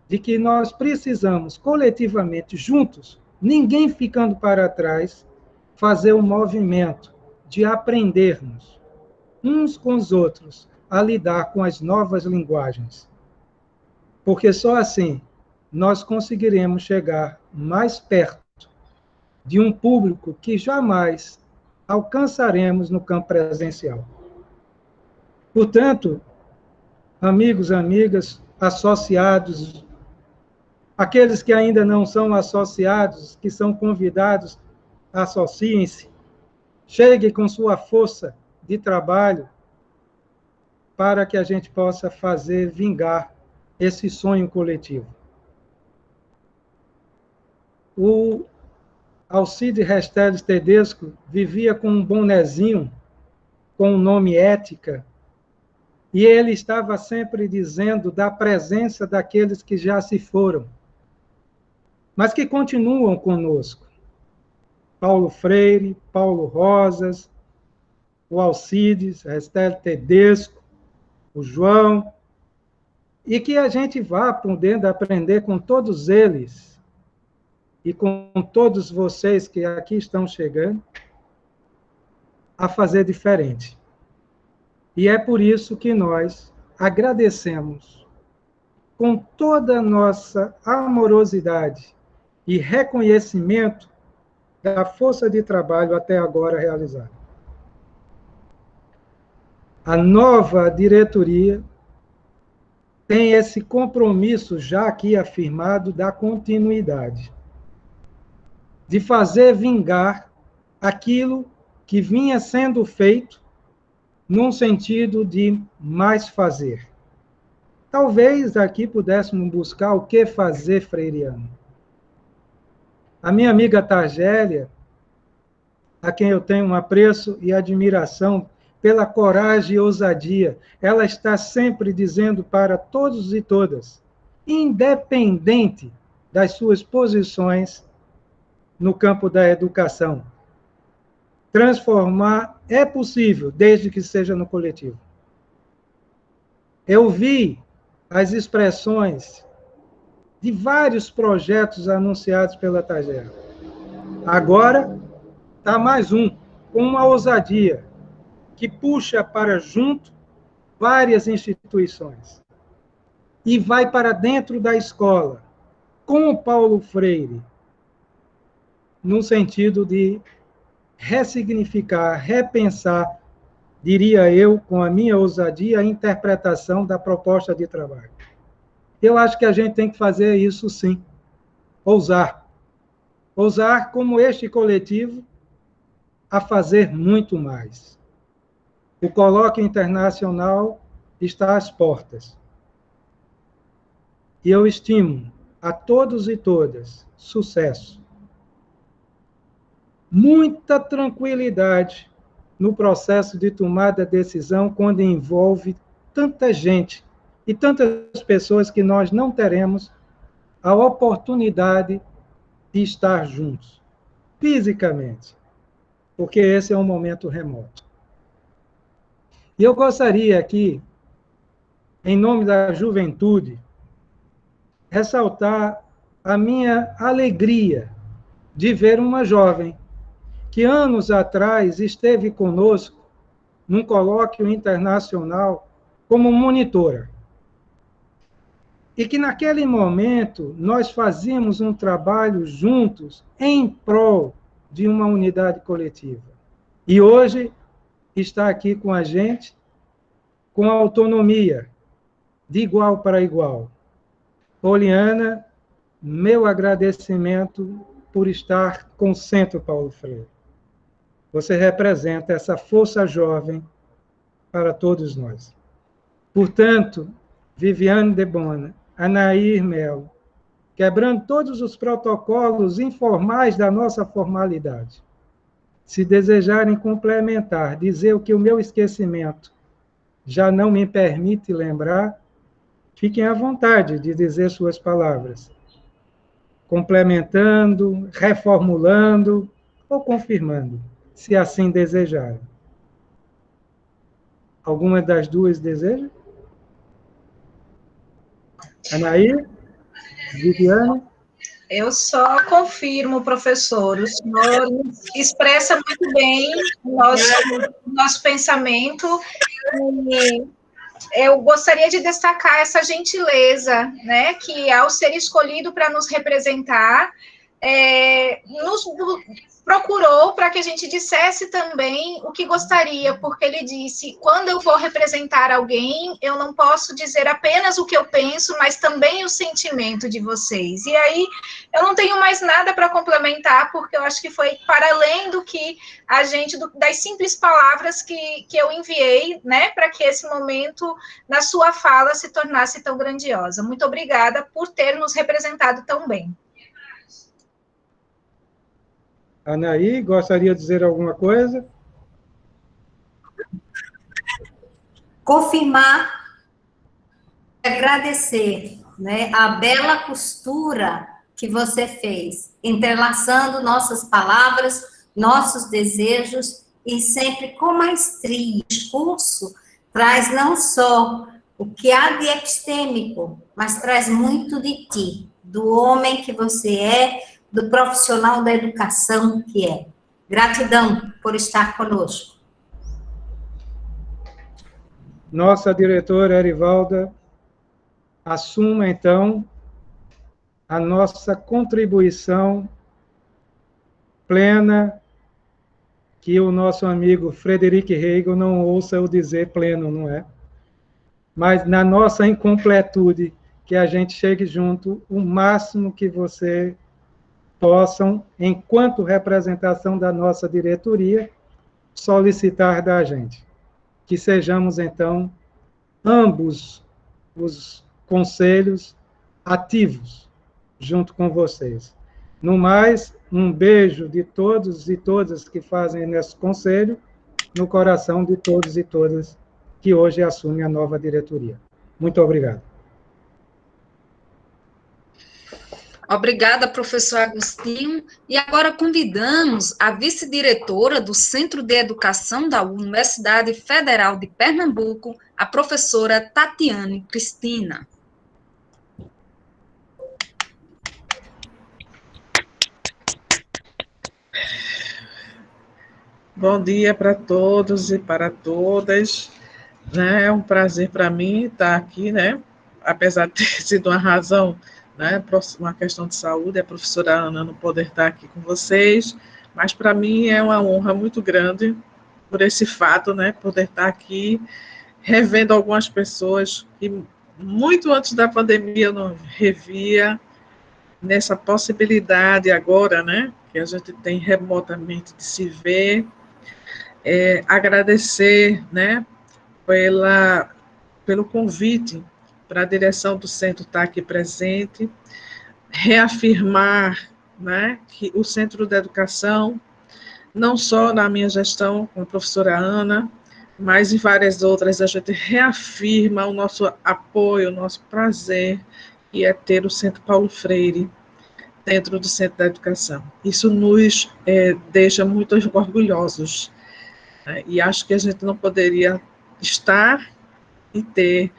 de que nós precisamos, coletivamente, juntos, ninguém ficando para trás, fazer um movimento de aprendermos, uns com os outros, a lidar com as novas linguagens. Porque só assim nós conseguiremos chegar mais perto de um público que jamais alcançaremos no campo presencial. Portanto, amigos, amigas, associados, aqueles que ainda não são associados, que são convidados, associem-se, cheguem com sua força de trabalho para que a gente possa fazer vingar esse sonho coletivo. O Alcide Resteles Tedesco vivia com um bonezinho com o nome Ética, e ele estava sempre dizendo da presença daqueles que já se foram, mas que continuam conosco. Paulo Freire, Paulo Rosas, o Alcides Resteles Tedesco, o João, e que a gente vá podendo aprender com todos eles e com todos vocês que aqui estão chegando a fazer diferente. E é por isso que nós agradecemos com toda a nossa amorosidade e reconhecimento da força de trabalho até agora realizada. A nova diretoria tem esse compromisso já aqui afirmado da continuidade, de fazer vingar aquilo que vinha sendo feito num sentido de mais fazer. Talvez aqui pudéssemos buscar o que fazer freiriano. A minha amiga Targélia, a quem eu tenho um apreço e admiração pela coragem e ousadia, ela está sempre dizendo para todos e todas, independente das suas posições no campo da educação, transformar é possível, desde que seja no coletivo. Eu vi as expressões de vários projetos anunciados pela Targélia. Agora está mais um, com uma ousadia, que puxa para junto várias instituições e vai para dentro da escola, com o Paulo Freire, no sentido de ressignificar, repensar, diria eu, com a minha ousadia, a interpretação da proposta de trabalho. Eu acho que a gente tem que fazer isso sim, ousar. ousar, como este coletivo, a fazer muito mais. O colóquio internacional está às portas. E eu estimo a todos e todas sucesso. Muita tranquilidade no processo de tomada de decisão quando envolve tanta gente e tantas pessoas que nós não teremos a oportunidade de estar juntos, fisicamente, porque esse é um momento remoto. E eu gostaria aqui, em nome da juventude, ressaltar a minha alegria de ver uma jovem que anos atrás esteve conosco num colóquio internacional como monitora. E que naquele momento nós fazíamos um trabalho juntos em prol de uma unidade coletiva. E hoje está aqui com a gente com autonomia, de igual para igual. Poliana, meu agradecimento por estar com o Centro Paulo Freire. Você representa essa força jovem para todos nós. Portanto, Viviane de Bona, Anair Melo, quebrando todos os protocolos informais da nossa formalidade. Se desejarem complementar, dizer o que o meu esquecimento já não me permite lembrar, fiquem à vontade de dizer suas palavras, complementando, reformulando ou confirmando, se assim desejarem. Alguma das duas deseja? Anaí? Viviane? Eu só confirmo, professor, o senhor expressa muito bem o nosso pensamento, e eu gostaria de destacar essa gentileza, né, que ao ser escolhido para nos representar, nos procurou para que a gente dissesse também o que gostaria, porque ele disse, quando eu vou representar alguém, eu não posso dizer apenas o que eu penso, mas também o sentimento de vocês. E aí, eu não tenho mais nada para complementar, porque eu acho que foi para além do que a gente, das simples palavras que eu enviei, né, para que esse momento, na sua fala, se tornasse tão grandiosa. Muito obrigada por ter nos representado tão bem. Anaí, gostaria de dizer alguma coisa? Confirmar, agradecer, né, a bela costura que você fez, entrelaçando nossas palavras, nossos desejos, e sempre com maestria. O discurso traz não só o que há de epistêmico, mas traz muito de ti, do homem que você é, do profissional da educação que é. Gratidão por estar conosco. Nossa diretora Erivalda, assuma, então, a nossa contribuição plena, que o nosso amigo Frederic Hegel não ouça eu dizer pleno, não é? Mas na nossa incompletude, que a gente chegue junto o máximo que você possam, enquanto representação da nossa diretoria, solicitar da gente. Que sejamos, então, ambos os conselhos ativos, junto com vocês. No mais, um beijo de todos e todas que fazem nesse conselho, no coração de todos e todas que hoje assumem a nova diretoria. Muito obrigado. Obrigada, professor Agostinho. E agora convidamos a vice-diretora do Centro de Educação da Universidade Federal de Pernambuco, a professora Tatiane Cristina. Bom dia para todos e para todas. Né? É um prazer para mim estar aqui, né? Apesar de ter sido uma razão, né, uma questão de saúde, a professora Ana não poder estar aqui com vocês, mas para mim é uma honra muito grande por esse fato, né, poder estar aqui revendo algumas pessoas que muito antes da pandemia eu não revia, nessa possibilidade agora, né, que a gente tem remotamente de se ver, agradecer, né, pelo convite para a direção do centro estar aqui presente, reafirmar, né, que o Centro de Educação, não só na minha gestão com a professora Ana, mas em várias outras, a gente reafirma o nosso apoio, o nosso prazer, que é ter o Centro Paulo Freire dentro do Centro da Educação. Isso nos deixa muito orgulhosos, né? E acho que a gente não poderia estar e ter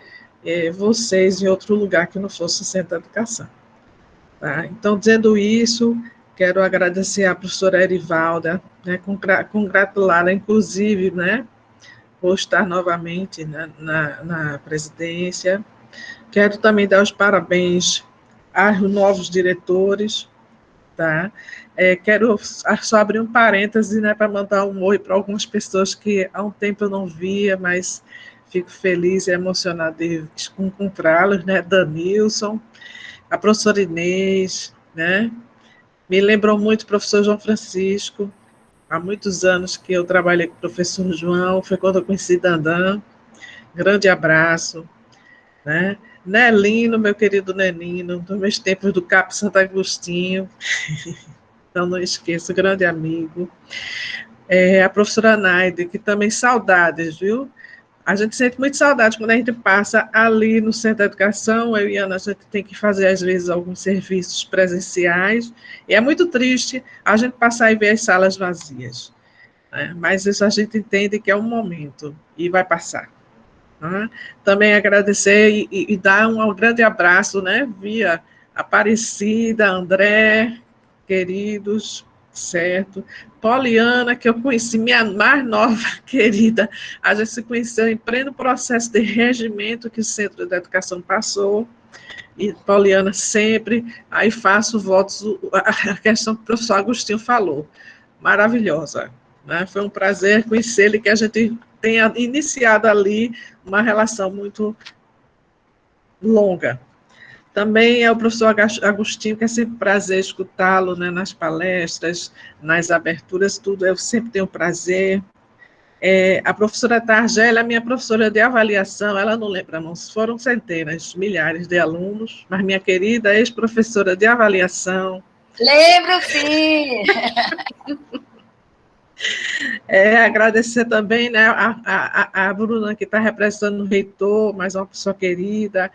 vocês em outro lugar que não fosse o Centro da Educação. Tá? Então, dizendo isso, quero agradecer à professora Erivalda, né, congratulá-la, inclusive, né, por estar novamente na presidência. Quero também dar os parabéns aos novos diretores, tá? Quero só abrir um parêntese, né, para mandar um oi para algumas pessoas que há um tempo eu não via, mas fico feliz e emocionada de encontrá-los, né, Danilson, a professora Inês, né, me lembrou muito o professor João Francisco, há muitos anos que eu trabalhei com o professor João, foi quando eu conheci Dandan, grande abraço, né, Nelino, meu querido Nelino, dos meus tempos do CAP Santo Agostinho, então não esqueço, grande amigo, a professora Naide, que também saudades, viu? A gente sente muito saudade quando a gente passa ali no Centro da Educação, eu e Ana, a gente tem que fazer, às vezes, alguns serviços presenciais, e é muito triste a gente passar e ver as salas vazias, né? Mas isso a gente entende que é um momento, e vai passar. Né? Também agradecer e dar um grande abraço, né, via Aparecida, André, queridos, certo? Poliana, que eu conheci, minha mais nova querida, a gente se conheceu em pleno processo de regimento que o Centro da Educação passou, e Poliana sempre, aí faço votos, a questão que o professor Agostinho falou, maravilhosa, né? Foi um prazer conhecê-lo e que a gente tenha iniciado ali uma relação muito longa. Também é o professor Agostinho, que é sempre um prazer escutá-lo, né, nas palestras, nas aberturas, tudo, eu sempre tenho prazer. A professora Targélia, minha professora de avaliação, ela não lembra, não, foram centenas, milhares de alunos, mas minha querida ex-professora de avaliação. Lembro, sim! Agradecer também, né, a Bruna, que está representando o reitor, mais uma pessoa querida,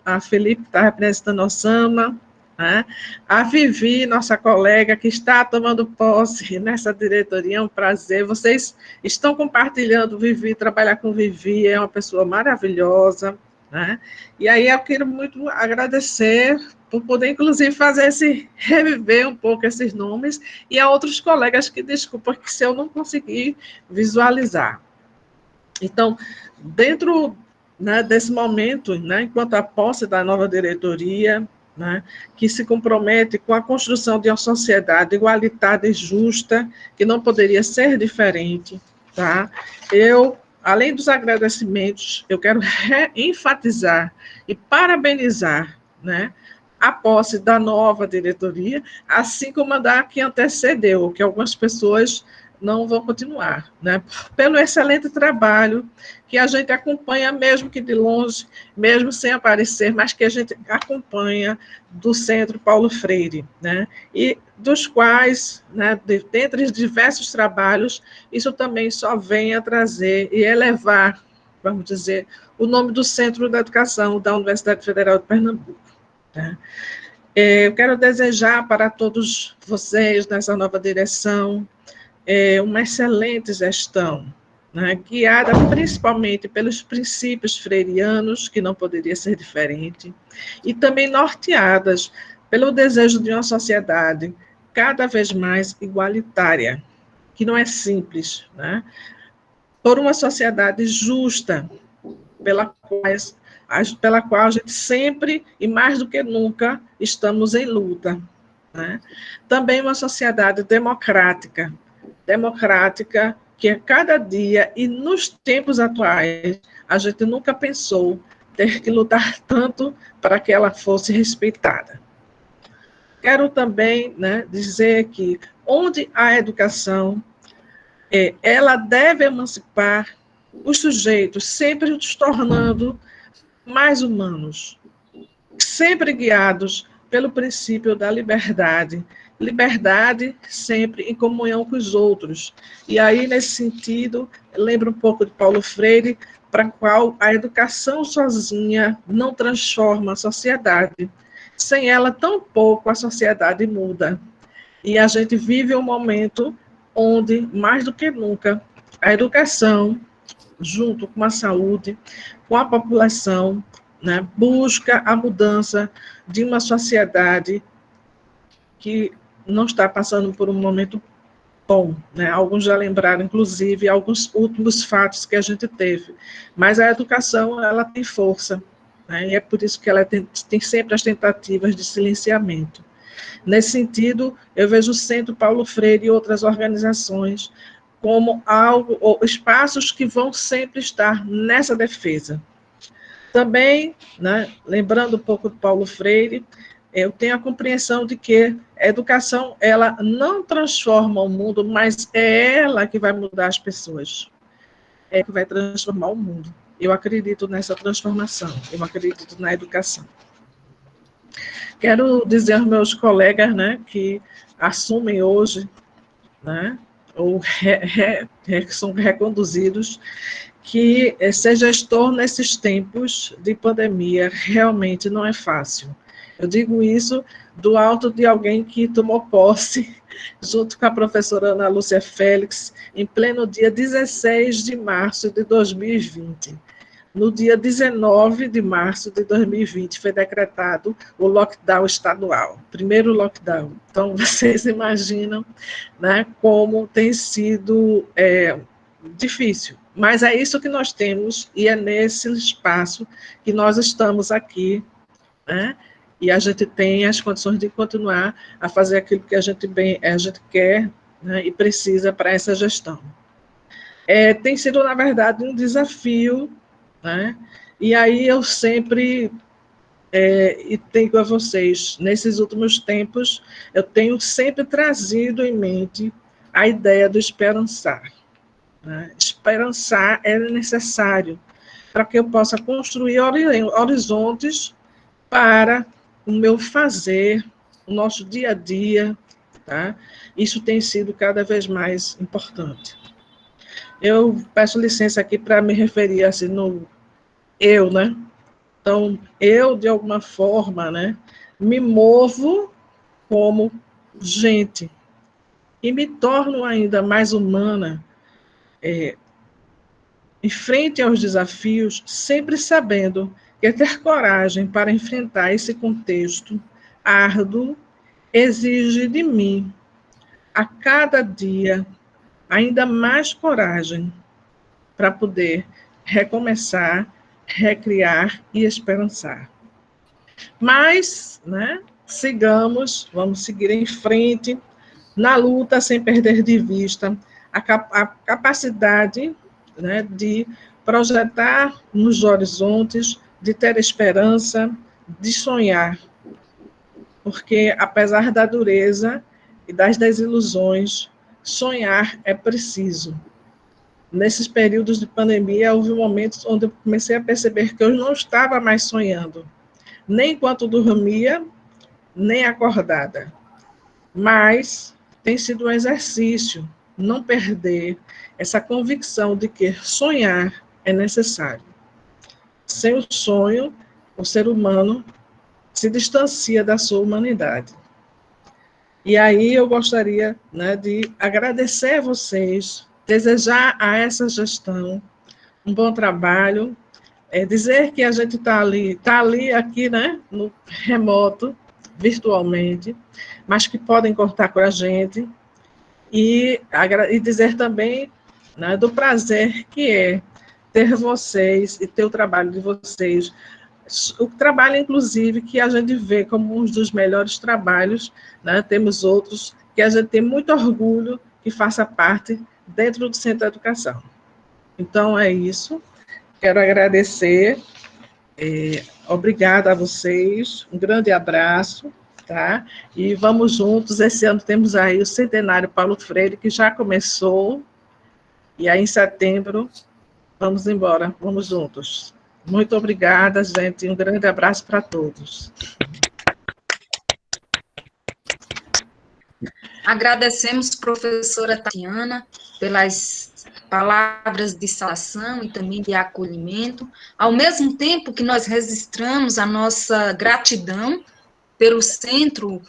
a Felipe, que está representando o Osama, né, a Vivi, nossa colega, que está tomando posse nessa diretoria, é um prazer. Vocês estão compartilhando Vivi, trabalhar com Vivi, é uma pessoa maravilhosa, né, e aí eu quero muito agradecer por poder, inclusive, reviver um pouco esses nomes, e a outros colegas que, desculpa, que se eu não conseguir visualizar. Então, dentro, né, desse momento, né, enquanto a posse da nova diretoria, né, que se compromete com a construção de uma sociedade igualitária e justa, que não poderia ser diferente, tá? Além dos agradecimentos, eu quero enfatizar e parabenizar, né, a posse da nova diretoria, assim como a da que antecedeu, que algumas pessoas não vão continuar, né? Pelo excelente trabalho que a gente acompanha, mesmo que de longe, mesmo sem aparecer, mas que a gente acompanha do Centro Paulo Freire, né? E dos quais, né, dentre os diversos trabalhos, isso também só vem a trazer e elevar, vamos dizer, o nome do Centro da Educação da Universidade Federal de Pernambuco. Tá? Eu quero desejar para todos vocês, nessa nova direção, uma excelente gestão, né, guiada principalmente pelos princípios freirianos, que não poderia ser diferente, e também norteadas pelo desejo de uma sociedade cada vez mais igualitária, que não é simples, né, por uma sociedade justa, pela qual a gente sempre, e mais do que nunca, estamos em luta, né? Também uma sociedade democrática que a cada dia, e nos tempos atuais, a gente nunca pensou ter que lutar tanto para que ela fosse respeitada. Quero também, né, dizer que onde a educação, ela deve emancipar os sujeitos, sempre os tornando mais humanos, sempre guiados pelo princípio da liberdade. Liberdade sempre em comunhão com os outros. E aí, nesse sentido, lembro um pouco de Paulo Freire, para qual a educação sozinha não transforma a sociedade. Sem ela, tampouco a sociedade muda. E a gente vive um momento onde, mais do que nunca, a educação, junto com a saúde, com a população, né, busca a mudança de uma sociedade que não está passando por um momento bom, né? Alguns já lembraram, inclusive, alguns últimos fatos que a gente teve. Mas a educação, ela tem força, né? E é por isso que ela tem sempre as tentativas de silenciamento. Nesse sentido, eu vejo o Centro Paulo Freire e outras organizações como algo, ou espaços que vão sempre estar nessa defesa. Também, né, lembrando um pouco do Paulo Freire, eu tenho a compreensão de que a educação, ela não transforma o mundo, mas é ela que vai mudar as pessoas, é que vai transformar o mundo. Eu acredito nessa transformação, eu acredito na educação. Quero dizer aos meus colegas, né, que assumem hoje, né, ou são reconduzidos, que ser gestor nesses tempos de pandemia realmente não é fácil. Eu digo isso do alto de alguém que tomou posse, junto com a professora Ana Lúcia Félix, em pleno dia 16 de março de 2020. No dia 19 de março de 2020 foi decretado o lockdown estadual, primeiro lockdown. Então, vocês imaginam, né, como tem sido difícil. Mas é isso que nós temos e é nesse espaço que nós estamos aqui, né? E a gente tem as condições de continuar a fazer aquilo que a gente quer, né, e precisa para essa gestão. Tem sido, na verdade, um desafio, né? E aí eu sempre, e digo a vocês, nesses últimos tempos, eu tenho sempre trazido em mente a ideia do esperançar. Né? Esperançar é necessário para que eu possa construir horizontes para o meu fazer, o nosso dia a dia, tá? Isso tem sido cada vez mais importante. Eu peço licença aqui para me referir assim no eu, né? Então, eu, de alguma forma, né, me movo como gente e me torno ainda mais humana, em frente aos desafios, sempre sabendo que ter coragem para enfrentar esse contexto árduo exige de mim, a cada dia, ainda mais coragem para poder recomeçar, recriar e esperançar. Mas, né, vamos seguir em frente, na luta, sem perder de vista a capacidade, né, de projetar nos horizontes, de ter esperança, de sonhar. Porque, apesar da dureza e das desilusões, sonhar é preciso. Nesses períodos de pandemia, houve momentos onde eu comecei a perceber que eu não estava mais sonhando, nem enquanto dormia, nem acordada. Mas tem sido um exercício não perder essa convicção de que sonhar é necessário. Sem o sonho, o ser humano se distancia da sua humanidade. E aí eu gostaria, né, de agradecer a vocês, desejar a essa gestão um bom trabalho, dizer que a gente está ali aqui, né, no remoto, virtualmente, mas que podem contar com a gente, e dizer também, né, do prazer que é ter vocês e ter o trabalho de vocês, o trabalho, inclusive, que a gente vê como um dos melhores trabalhos, né? Temos outros que a gente tem muito orgulho que faça parte dentro do Centro de Educação. Então, é isso. Quero agradecer. Obrigada a vocês. Um grande abraço. tá? E vamos juntos. Esse ano temos aí o Centenário Paulo Freire, que já começou, e aí em setembro vamos embora, vamos juntos. Muito obrigada, gente, um grande abraço para todos. Agradecemos, professora Tatiana, pelas palavras de saudação e também de acolhimento, ao mesmo tempo que nós registramos a nossa gratidão pelo Centro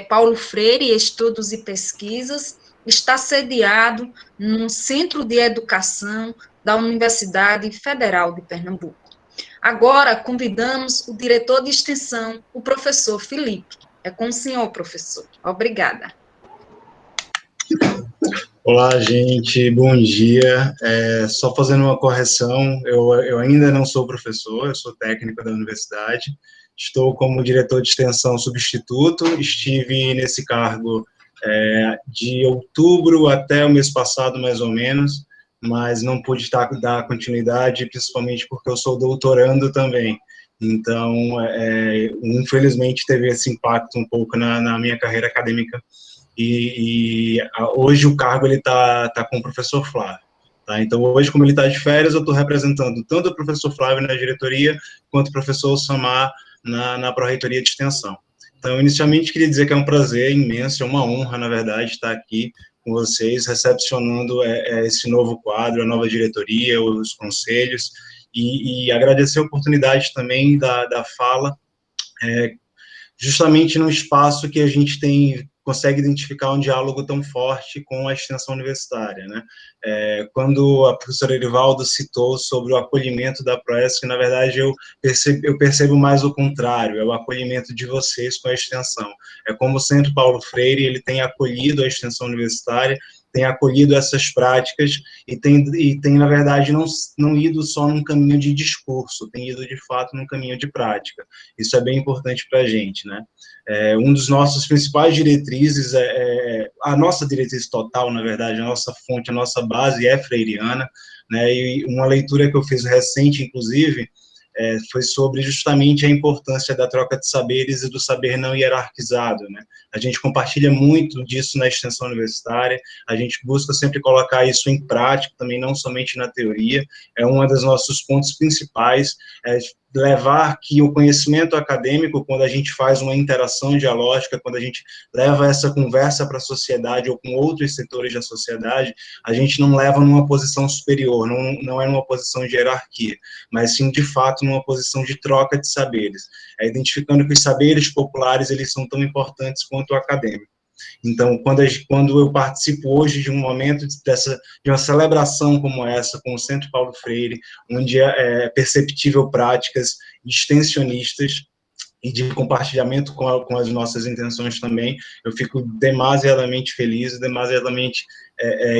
Paulo Freire, Estudos e Pesquisas, está sediado no Centro de Educação da Universidade Federal de Pernambuco. Agora, convidamos o diretor de extensão, o professor Felipe. É com o senhor, professor. Obrigada. Olá, gente, bom dia. Só fazendo uma correção, eu ainda não sou professor, eu sou técnico da universidade, estou como diretor de extensão substituto, estive nesse cargo de outubro até o mês passado, mais ou menos, mas não pude dar continuidade, principalmente porque eu sou doutorando também. Então, infelizmente, teve esse impacto um pouco na minha carreira acadêmica. E hoje o cargo ele tá com o professor Flávio, tá? Então hoje, como ele está de férias, eu estou representando tanto o professor Flávio na diretoria quanto o professor Samar na pró-reitoria de extensão. Então, inicialmente queria dizer que é um prazer imenso, é uma honra, na verdade, estar aqui com vocês, recepcionando esse novo quadro, a nova diretoria, os conselhos, e agradecer a oportunidade também da fala, justamente num espaço que a gente consegue identificar um diálogo tão forte com a extensão universitária, né? Quando a professora Erivaldo citou sobre o acolhimento da ProESC, na verdade eu percebo mais o contrário, é o acolhimento de vocês com a extensão. É como o Centro Paulo Freire, ele tem acolhido a extensão universitária, tem acolhido essas práticas e tem na verdade, não ido só num caminho de discurso, tem ido, de fato, num caminho de prática. Isso é bem importante para a gente, né? Um dos nossos principais diretrizes, a nossa diretriz total, na verdade, a nossa fonte, a nossa base é freiriana, né? E uma leitura que eu fiz recente, inclusive, foi sobre justamente a importância da troca de saberes e do saber não hierarquizado, né? A gente compartilha muito disso na extensão universitária, a gente busca sempre colocar isso em prática, também não somente na teoria, é um dos nossos pontos principais, levar que o conhecimento acadêmico, quando a gente faz uma interação dialógica, quando a gente leva essa conversa para a sociedade ou com outros setores da sociedade, a gente não leva numa posição superior, não é numa posição de hierarquia, mas sim, de fato, numa posição de troca de saberes, identificando que os saberes populares, eles são tão importantes quanto o acadêmico. Então, quando eu participo hoje de um momento de uma celebração como essa, com o Centro Paulo Freire, onde é perceptível práticas extensionistas e de compartilhamento com as nossas intenções também, eu fico demasiadamente feliz, demasiadamente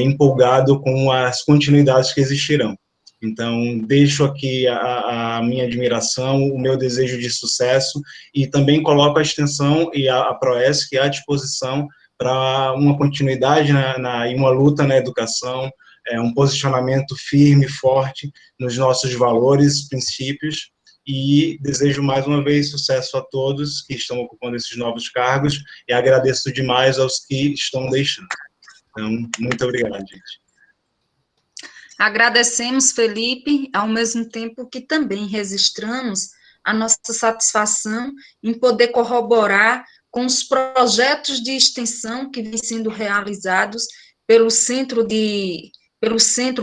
empolgado com as continuidades que existirão. Então, deixo aqui a minha admiração, o meu desejo de sucesso, e também coloco a extensão e a ProESC à disposição para uma continuidade e uma luta na educação, um posicionamento firme, forte nos nossos valores, princípios, e desejo mais uma vez sucesso a todos que estão ocupando esses novos cargos, e agradeço demais aos que estão deixando. Então, muito obrigado, gente. Agradecemos, Felipe, ao mesmo tempo que também registramos a nossa satisfação em poder corroborar com os projetos de extensão que vêm sendo realizados pelo Centro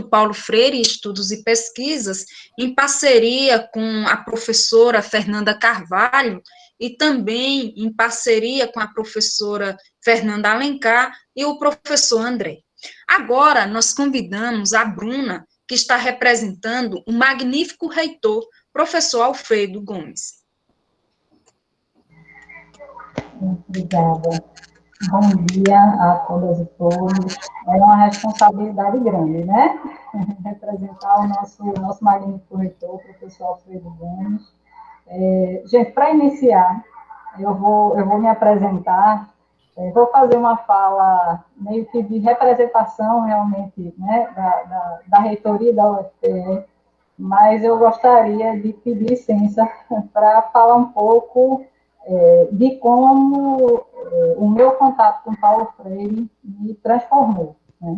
Paulo Freire, Estudos e Pesquisas, em parceria com a professora Fernanda Carvalho e também em parceria com a professora Fernanda Alencar e o professor André. Agora, nós convidamos a Bruna, que está representando o magnífico reitor, professor Alfredo Gomes. Obrigada. Bom dia a todas e todos. É uma responsabilidade grande, né? Representar o nosso magnífico reitor, professor Alfredo Gomes. Gente, para iniciar, eu vou me apresentar. Vou fazer uma fala meio que de representação, realmente, né, da reitoria da UFPE, mas eu gostaria de pedir licença para falar um pouco de como o meu contato com Paulo Freire me transformou, né?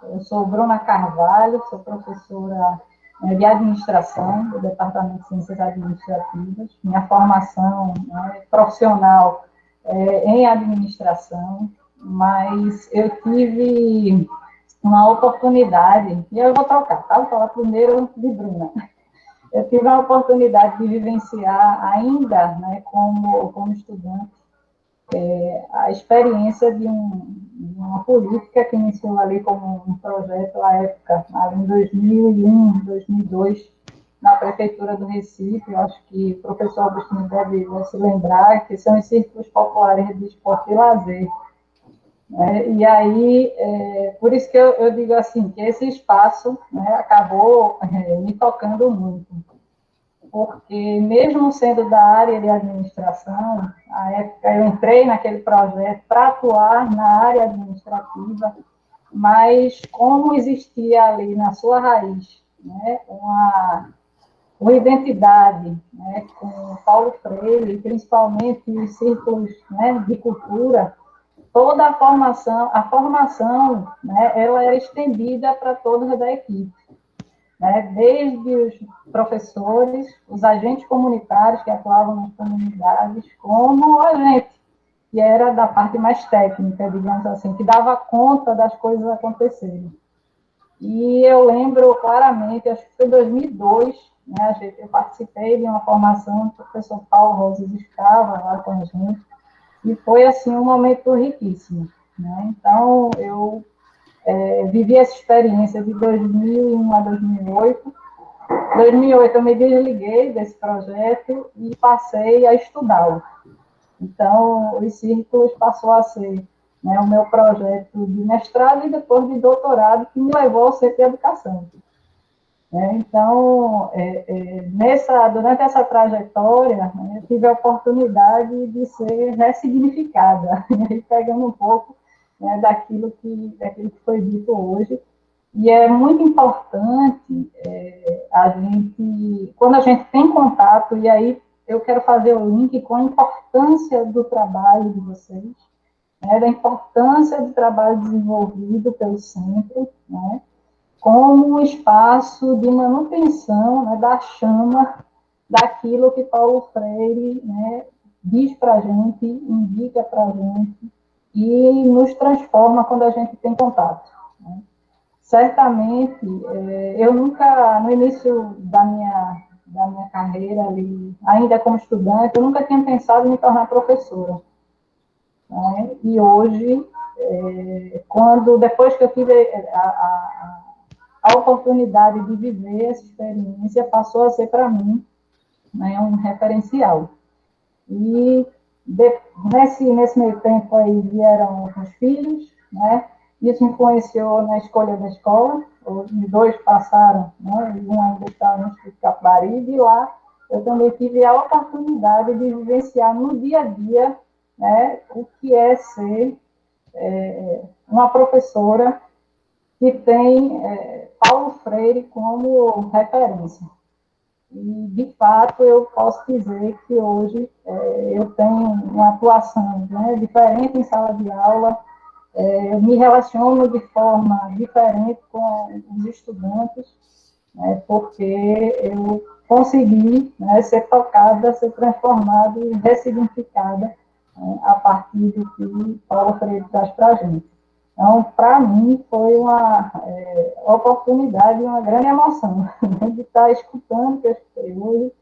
Eu sou Bruna Carvalho, sou professora de administração do Departamento de Ciências Administrativas. Minha formação, né, profissional em administração, mas eu tive uma oportunidade, e eu vou trocar, tá? Vou falar primeiro de Bruna. Eu tive a oportunidade de vivenciar ainda, né, como estudante, a experiência de uma política que iniciou ali como um projeto à época, ali em 2001, 2002, na Prefeitura do Recife. Eu acho que o professor Agostinho deve se lembrar, que são os círculos populares de esporte e lazer. E aí, por isso que eu digo assim, que esse espaço, né, acabou me tocando muito, porque mesmo sendo da área de administração, à época eu entrei naquele projeto para atuar na área administrativa, mas como existia ali na sua raiz, né, uma identidade, né, com Paulo Freire, principalmente os círculos, né, de cultura, toda a formação, né, ela era estendida para toda a equipe, né, desde os professores, os agentes comunitários que atuavam nas comunidades, como a gente, que era da parte mais técnica, digamos assim, que dava conta das coisas acontecerem. E eu lembro claramente, acho que foi em 2002, né, eu participei de uma formação, o professor Paulo Roses estava lá com a gente, e foi, assim, um momento riquíssimo, né? Então, eu vivi essa experiência de 2001 a 2008. Em 2008, eu me desliguei desse projeto e passei a estudá-lo. Então, os círculos passou a ser, né, o meu projeto de mestrado e depois de doutorado, que me levou ao Centro de Educação. Então, durante essa trajetória, né, eu tive a oportunidade de ser ressignificada, pegando um pouco, né, daquilo que foi dito hoje. E é muito importante a gente, quando a gente tem contato, e aí eu quero fazer o link com a importância do trabalho de vocês, né, da importância do trabalho desenvolvido pelo centro, né, como um espaço de manutenção, né, da chama daquilo que Paulo Freire, né, diz para a gente, indica para a gente, e nos transforma quando a gente tem contato, né. Certamente, eu nunca, no início da minha carreira ali, ainda como estudante, eu nunca tinha pensado em me tornar professora, né? E hoje, depois que eu tive a oportunidade de viver essa experiência, passou a ser para mim, né, um referencial. E nesse meio tempo aí vieram os filhos, né? Isso influenciou na escolha da escola. Os dois passaram, né, e um ainda está no Instituto Capibari, e de lá eu também tive a oportunidade de vivenciar no dia a dia, né, o que é ser uma professora que tem Paulo Freire como referência. E, de fato, eu posso dizer que hoje eu tenho uma atuação, né, diferente em sala de aula, eu me relaciono de forma diferente com os estudantes, né, porque eu consegui, né, ser tocada, ser transformada e ressignificada, né, a partir do que Paulo Freire traz para a gente. Então, para mim, foi uma oportunidade e uma grande emoção, né, de estar escutando o que eu escutei hoje,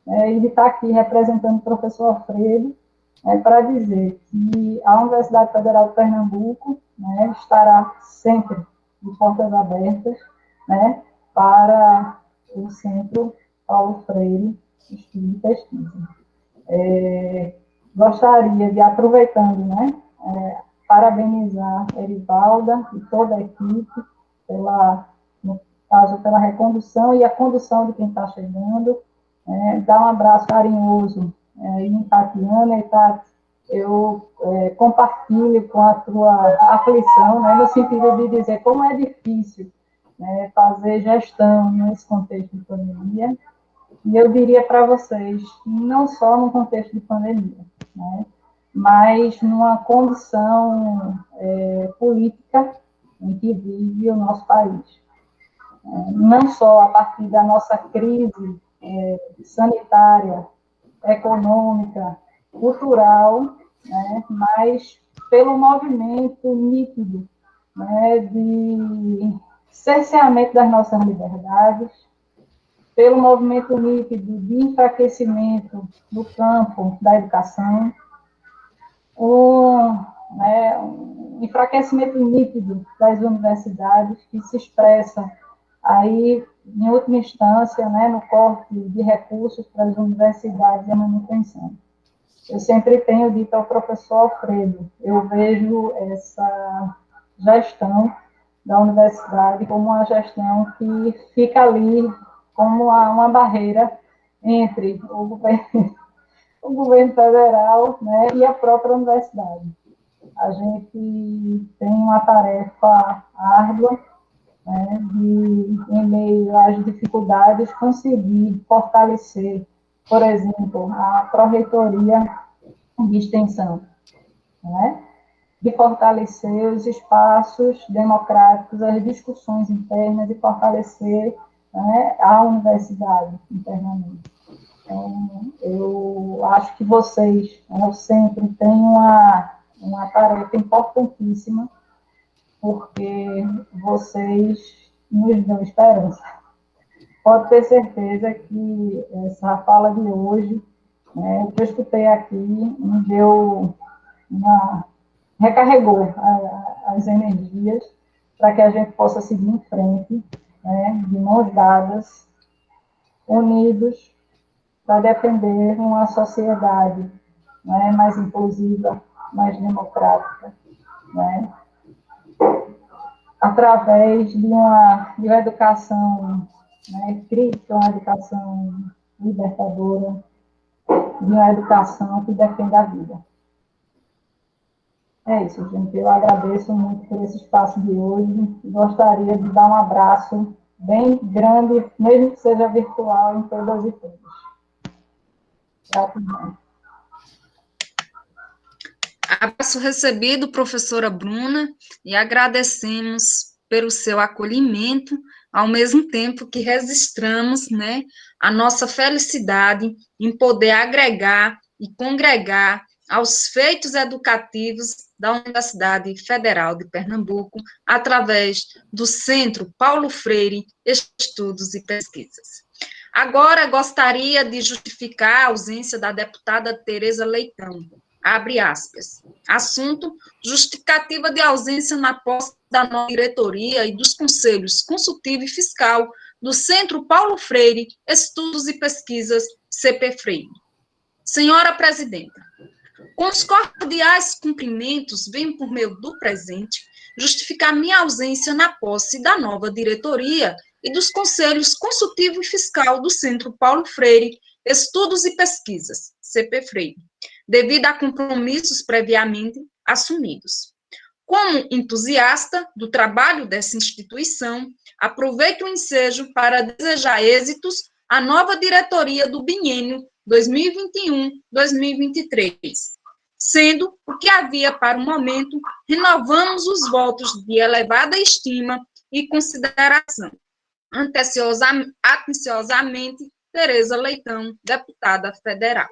e de estar aqui representando o professor Freire, para dizer que a Universidade Federal de Pernambuco, né, estará sempre de portas abertas, né, para o Centro Paulo Freire Estudo e Pesquisa. Gostaria de, aproveitando, né, parabenizar Erivalda e toda a equipe no caso, pela recondução e a condução de quem está chegando, dar um abraço carinhoso em Tatiana. E Tati, eu compartilho com a tua aflição, né, no sentido de dizer como é difícil, né, fazer gestão nesse contexto de pandemia. E eu diria para vocês, não só no contexto de pandemia, né? Mas numa condição política em que vive o nosso país. Não só a partir da nossa crise sanitária, econômica, cultural, né, mas pelo movimento nítido, né, de cerceamento das nossas liberdades, pelo movimento nítido de enfraquecimento no campo da educação, um enfraquecimento nítido das universidades, que se expressa aí, em última instância, né, no corte de recursos para as universidades e a manutenção. Eu sempre tenho dito ao professor Alfredo, eu vejo essa gestão da universidade como uma gestão que fica ali como uma barreira entre o governo federal, né, e a própria universidade. A gente tem uma tarefa árdua, né, de, em meio às dificuldades, conseguir fortalecer, por exemplo, a pró-reitoria de extensão, né, de fortalecer os espaços democráticos, as discussões internas, de fortalecer, né, a universidade internamente. Então, eu acho que vocês, eu sempre têm uma tarefa importantíssima, porque vocês nos dão esperança. Pode ter certeza que essa fala de hoje, né, o que eu escutei aqui, me deu recarregou as energias para que a gente possa seguir em frente, né, de mãos dadas, unidos, para defender uma sociedade, né, mais inclusiva, mais democrática, né, através de uma educação, né, crítica, uma educação libertadora, de uma educação que defenda a vida. É isso, gente. Eu agradeço muito por esse espaço de hoje. Gostaria de dar um abraço bem grande, mesmo que seja virtual, em todas e todos. Gratidão. Abraço recebido, professora Bruna, e agradecemos pelo seu acolhimento, ao mesmo tempo que registramos, né, a nossa felicidade em poder agregar e congregar aos feitos educativos da Universidade Federal de Pernambuco, através do Centro Paulo Freire Estudos e Pesquisas. Agora, gostaria de justificar a ausência da deputada Tereza Leitão. Abre aspas. Assunto: justificativa de ausência na posse da nova diretoria e dos conselhos consultivo e fiscal do Centro Paulo Freire Estudos e Pesquisas, CP Freire. Senhora Presidenta, com os cordiais cumprimentos, venho por meio do presente justificar minha ausência na posse da nova diretoria e dos conselhos consultivo e fiscal do Centro Paulo Freire Estudos e Pesquisas, CP Freire, devido a compromissos previamente assumidos. Como entusiasta do trabalho dessa instituição, aproveito o ensejo para desejar êxitos à nova diretoria do biênio 2021-2023, sendo o que havia para o momento, renovamos os votos de elevada estima e consideração. Atenciosamente, Tereza Leitão, deputada federal.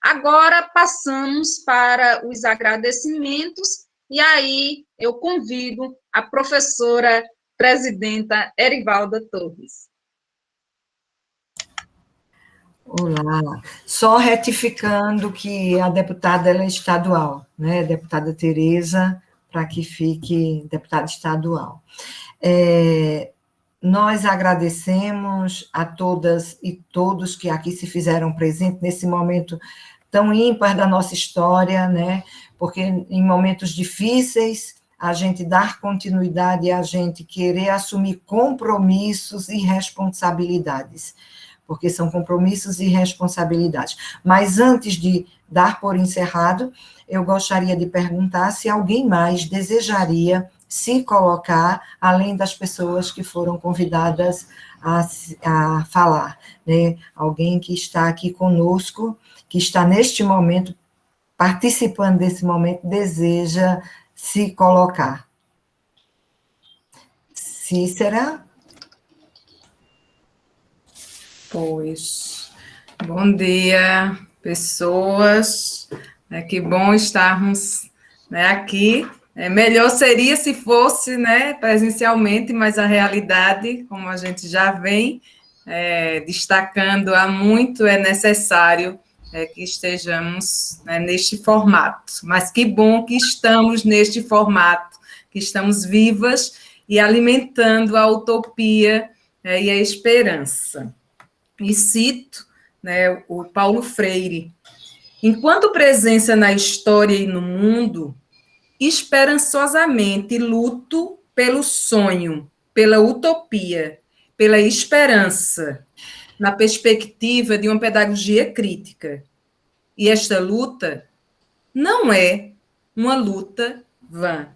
Agora passamos para os agradecimentos, e aí eu convido a professora presidenta Erivalda Torres. Olá, só retificando que a deputada ela é estadual, né? Deputada Tereza, para que fique deputada estadual. Nós agradecemos a todas e todos que aqui se fizeram presentes nesse momento tão ímpar da nossa história, né? Porque em momentos difíceis, a gente dar continuidade e a gente querer assumir compromissos e responsabilidades, porque são compromissos e responsabilidades. Mas antes de dar por encerrado, eu gostaria de perguntar se alguém mais desejaria se colocar, além das pessoas que foram convidadas a falar, né? Alguém que está aqui conosco, que está neste momento, participando desse momento, deseja se colocar. Cícera? Pois, bom dia, pessoas. Que bom estarmos, né, aqui. Melhor seria se fosse, né, presencialmente, mas a realidade, como a gente já vem destacando há muito, é necessário que estejamos, né, neste formato. Mas que bom que estamos neste formato, que estamos vivas e alimentando a utopia e a esperança. E cito, né, o Paulo Freire: enquanto presença na história e no mundo, esperançosamente luto pelo sonho, pela utopia, pela esperança, na perspectiva de uma pedagogia crítica. E esta luta não é uma luta vã,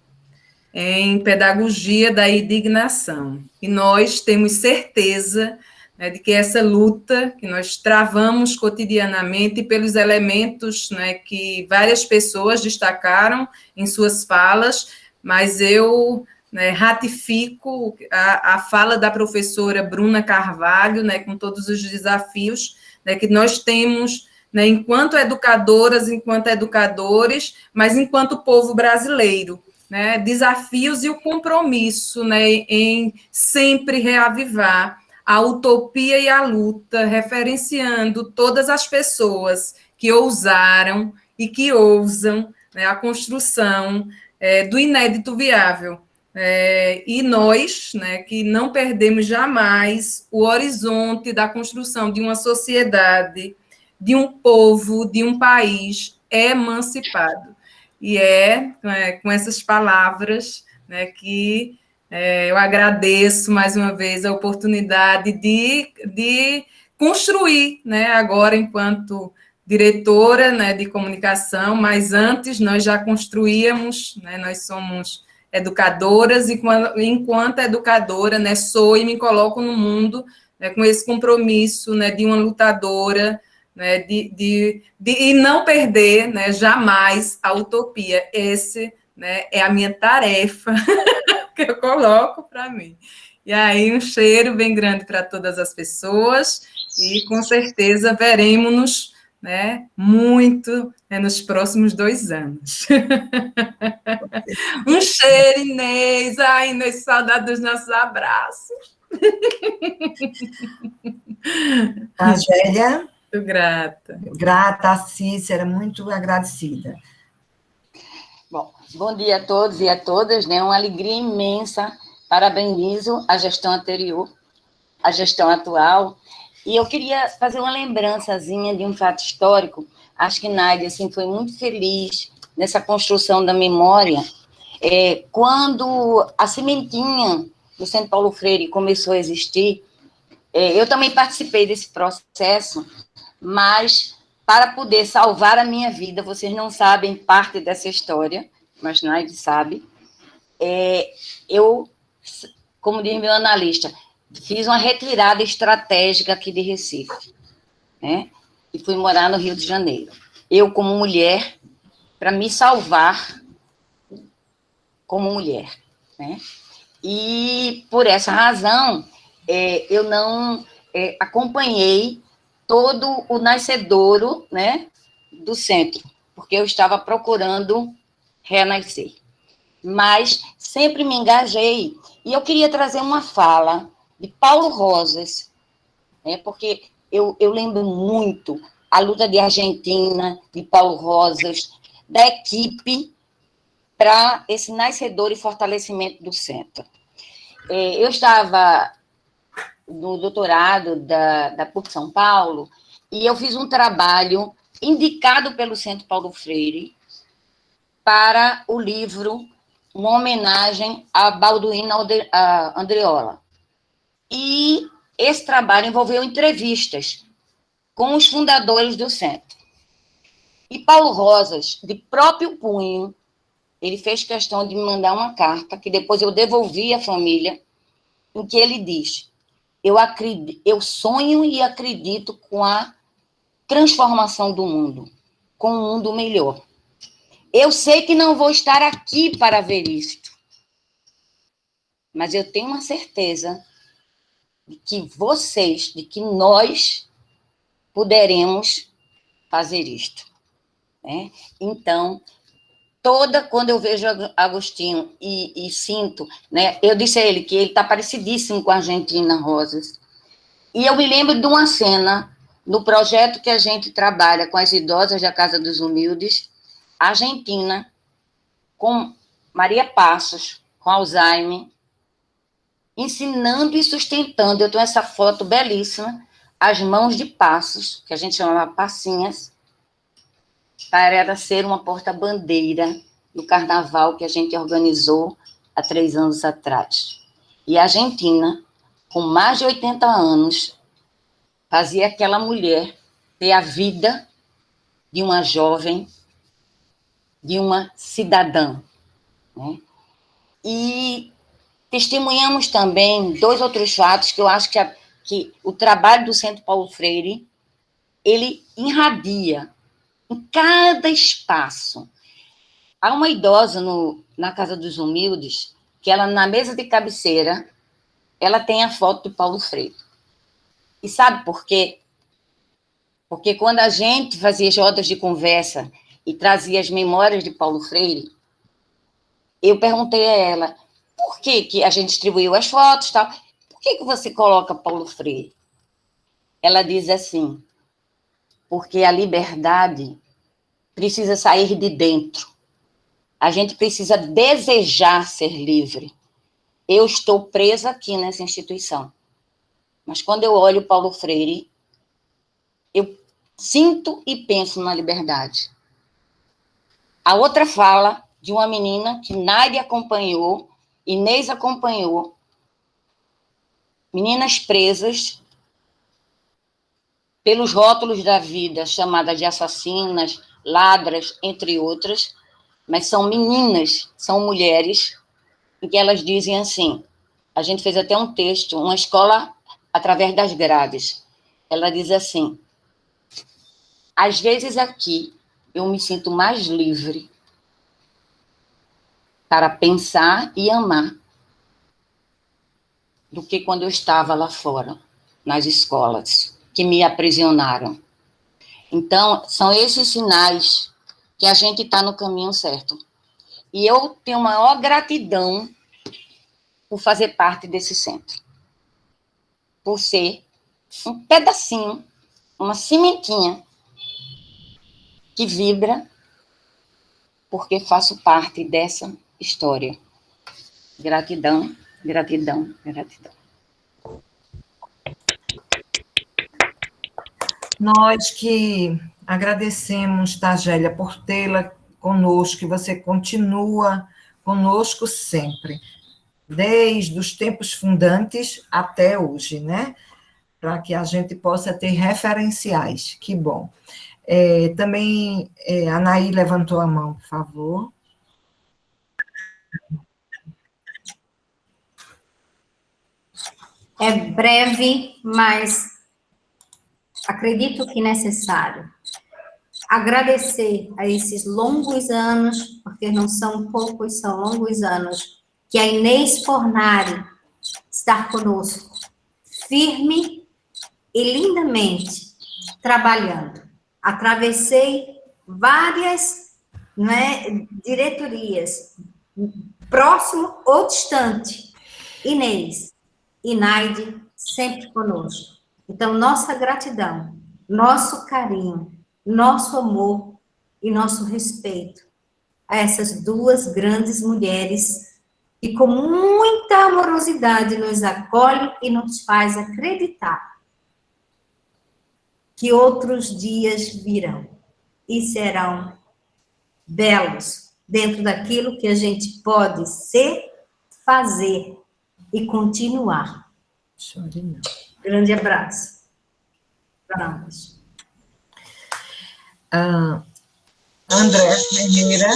em pedagogia da indignação. E nós temos certeza, né, de que essa luta que nós travamos cotidianamente pelos elementos, né, que várias pessoas destacaram em suas falas, mas eu, né, ratifico a fala da professora Bruna Carvalho, né, com todos os desafios, né, que nós temos, né, enquanto educadoras, enquanto educadores, mas enquanto povo brasileiro, né, desafios e o compromisso, né, em sempre reavivar a utopia e a luta, referenciando todas as pessoas que ousaram e que ousam, né, a construção do inédito viável. E nós, né, que não perdemos jamais o horizonte da construção de uma sociedade, de um povo, de um país emancipado. E com essas palavras, né, que eu agradeço mais uma vez a oportunidade de construir, né, agora enquanto diretora, né, de comunicação, mas antes nós já construíamos, né, nós somos educadoras, e enquanto educadora, né, sou e me coloco no mundo, né, com esse compromisso, né, de uma lutadora, né, e não perder, né, jamais a utopia. Esse, né, é a minha tarefa que eu coloco para mim. E aí, um cheiro bem grande para todas as pessoas, e com certeza veremos-nos, né, muito, né, nos próximos 2 anos. Um cheiro, Inês. Ai, Inês, saudade dos nossos abraços. A Gélia? Muito grata. Grata, Cícera, muito agradecida. Bom dia a todos e a todas, né? Uma alegria imensa. Parabenizo a gestão anterior, a gestão atual. E eu queria fazer uma lembrançazinha de um fato histórico. Acho que Nádia, assim, foi muito feliz nessa construção da memória. Quando a sementinha do Centro Paulo Freire começou a existir, eu também participei desse processo, mas para poder salvar a minha vida, vocês não sabem parte dessa história, mas Nádia sabe, eu, como diz meu analista, fiz uma retirada estratégica aqui de Recife, né? E fui morar no Rio de Janeiro. Eu, como mulher, para me salvar como mulher, né? E, por essa razão, eu não acompanhei todo o nascedouro, né, do centro, porque eu estava procurando renascer. Mas sempre me engajei. E eu queria trazer uma fala de Paulo Rosas, né, porque eu lembro muito a luta de Argentina, de Paulo Rosas, da equipe para esse nascedor e fortalecimento do centro. Eu estava no doutorado da PUC São Paulo, e eu fiz um trabalho indicado pelo Centro Paulo Freire para o livro, uma homenagem a Balduino Andreola. E esse trabalho envolveu entrevistas com os fundadores do centro. E Paulo Rosas, de próprio punho, ele fez questão de me mandar uma carta, que depois eu devolvi à família, em que ele diz: eu sonho e acredito com a transformação do mundo, com um mundo melhor. Eu sei que não vou estar aqui para ver isto, mas eu tenho uma certeza de que nós poderemos fazer isto, né? Então, quando eu vejo Agostinho e sinto, né? Eu disse a ele que ele está parecidíssimo com a Argentina Rosas. E eu me lembro de uma cena no projeto que a gente trabalha com as idosas da Casa dos Humildes, Argentina, com Maria Passos, com Alzheimer, ensinando e sustentando. Eu tenho essa foto belíssima, as mãos de Passos, que a gente chamava Passinhas, para ser uma porta-bandeira no carnaval que a gente organizou há 3 anos atrás. E a Argentina, com mais de 80 anos, fazia aquela mulher ter a vida de uma jovem, de uma cidadã, né? E testemunhamos também 2 outros fatos que eu acho que o trabalho do Centro Paulo Freire, ele irradia em cada espaço. Há uma idosa na Casa dos Humildes, que ela, na mesa de cabeceira, ela tem a foto do Paulo Freire. E sabe por quê? Porque quando a gente fazia rodas de conversa e trazia as memórias de Paulo Freire, eu perguntei a ela, por que a gente distribuiu as fotos e tal? Por que você coloca Paulo Freire? Ela diz assim, porque a liberdade precisa sair de dentro. A gente precisa desejar ser livre. Eu estou presa aqui nessa instituição. Mas quando eu olho Paulo Freire, eu sinto e penso na liberdade. A outra fala de uma menina que Nádia acompanhou, Inês acompanhou, meninas presas pelos rótulos da vida, chamadas de assassinas, ladras, entre outras, mas são meninas, são mulheres, em que elas dizem assim, a gente fez até um texto, uma escola através das grades. Ela diz assim, às vezes aqui eu me sinto mais livre para pensar e amar do que quando eu estava lá fora, nas escolas, que me aprisionaram. Então, são esses sinais que a gente está no caminho certo. E eu tenho maior gratidão por fazer parte desse centro. Por ser um pedacinho, uma sementinha que vibra porque faço parte dessa história. Gratidão, gratidão, gratidão. Nós que agradecemos, Tagélia, por tê-la conosco, que você continua conosco sempre, desde os tempos fundantes até hoje, né? Para que a gente possa ter referenciais. Que bom. Também, a Naí levantou a mão, por favor. É breve, mas acredito que necessário. Agradecer a esses longos anos, porque não são poucos, são longos anos, que a Inês Fornari está conosco, firme e lindamente trabalhando. Atravessei várias, né, diretorias, próximo ou distante. Inês e Naide sempre conosco. Então, nossa gratidão, nosso carinho, nosso amor e nosso respeito a essas 2 grandes mulheres que com muita amorosidade nos acolhe e nos faz acreditar que outros dias virão e serão belos dentro daquilo que a gente pode ser, fazer e continuar. Grande abraço. Vamos. André Ferreira.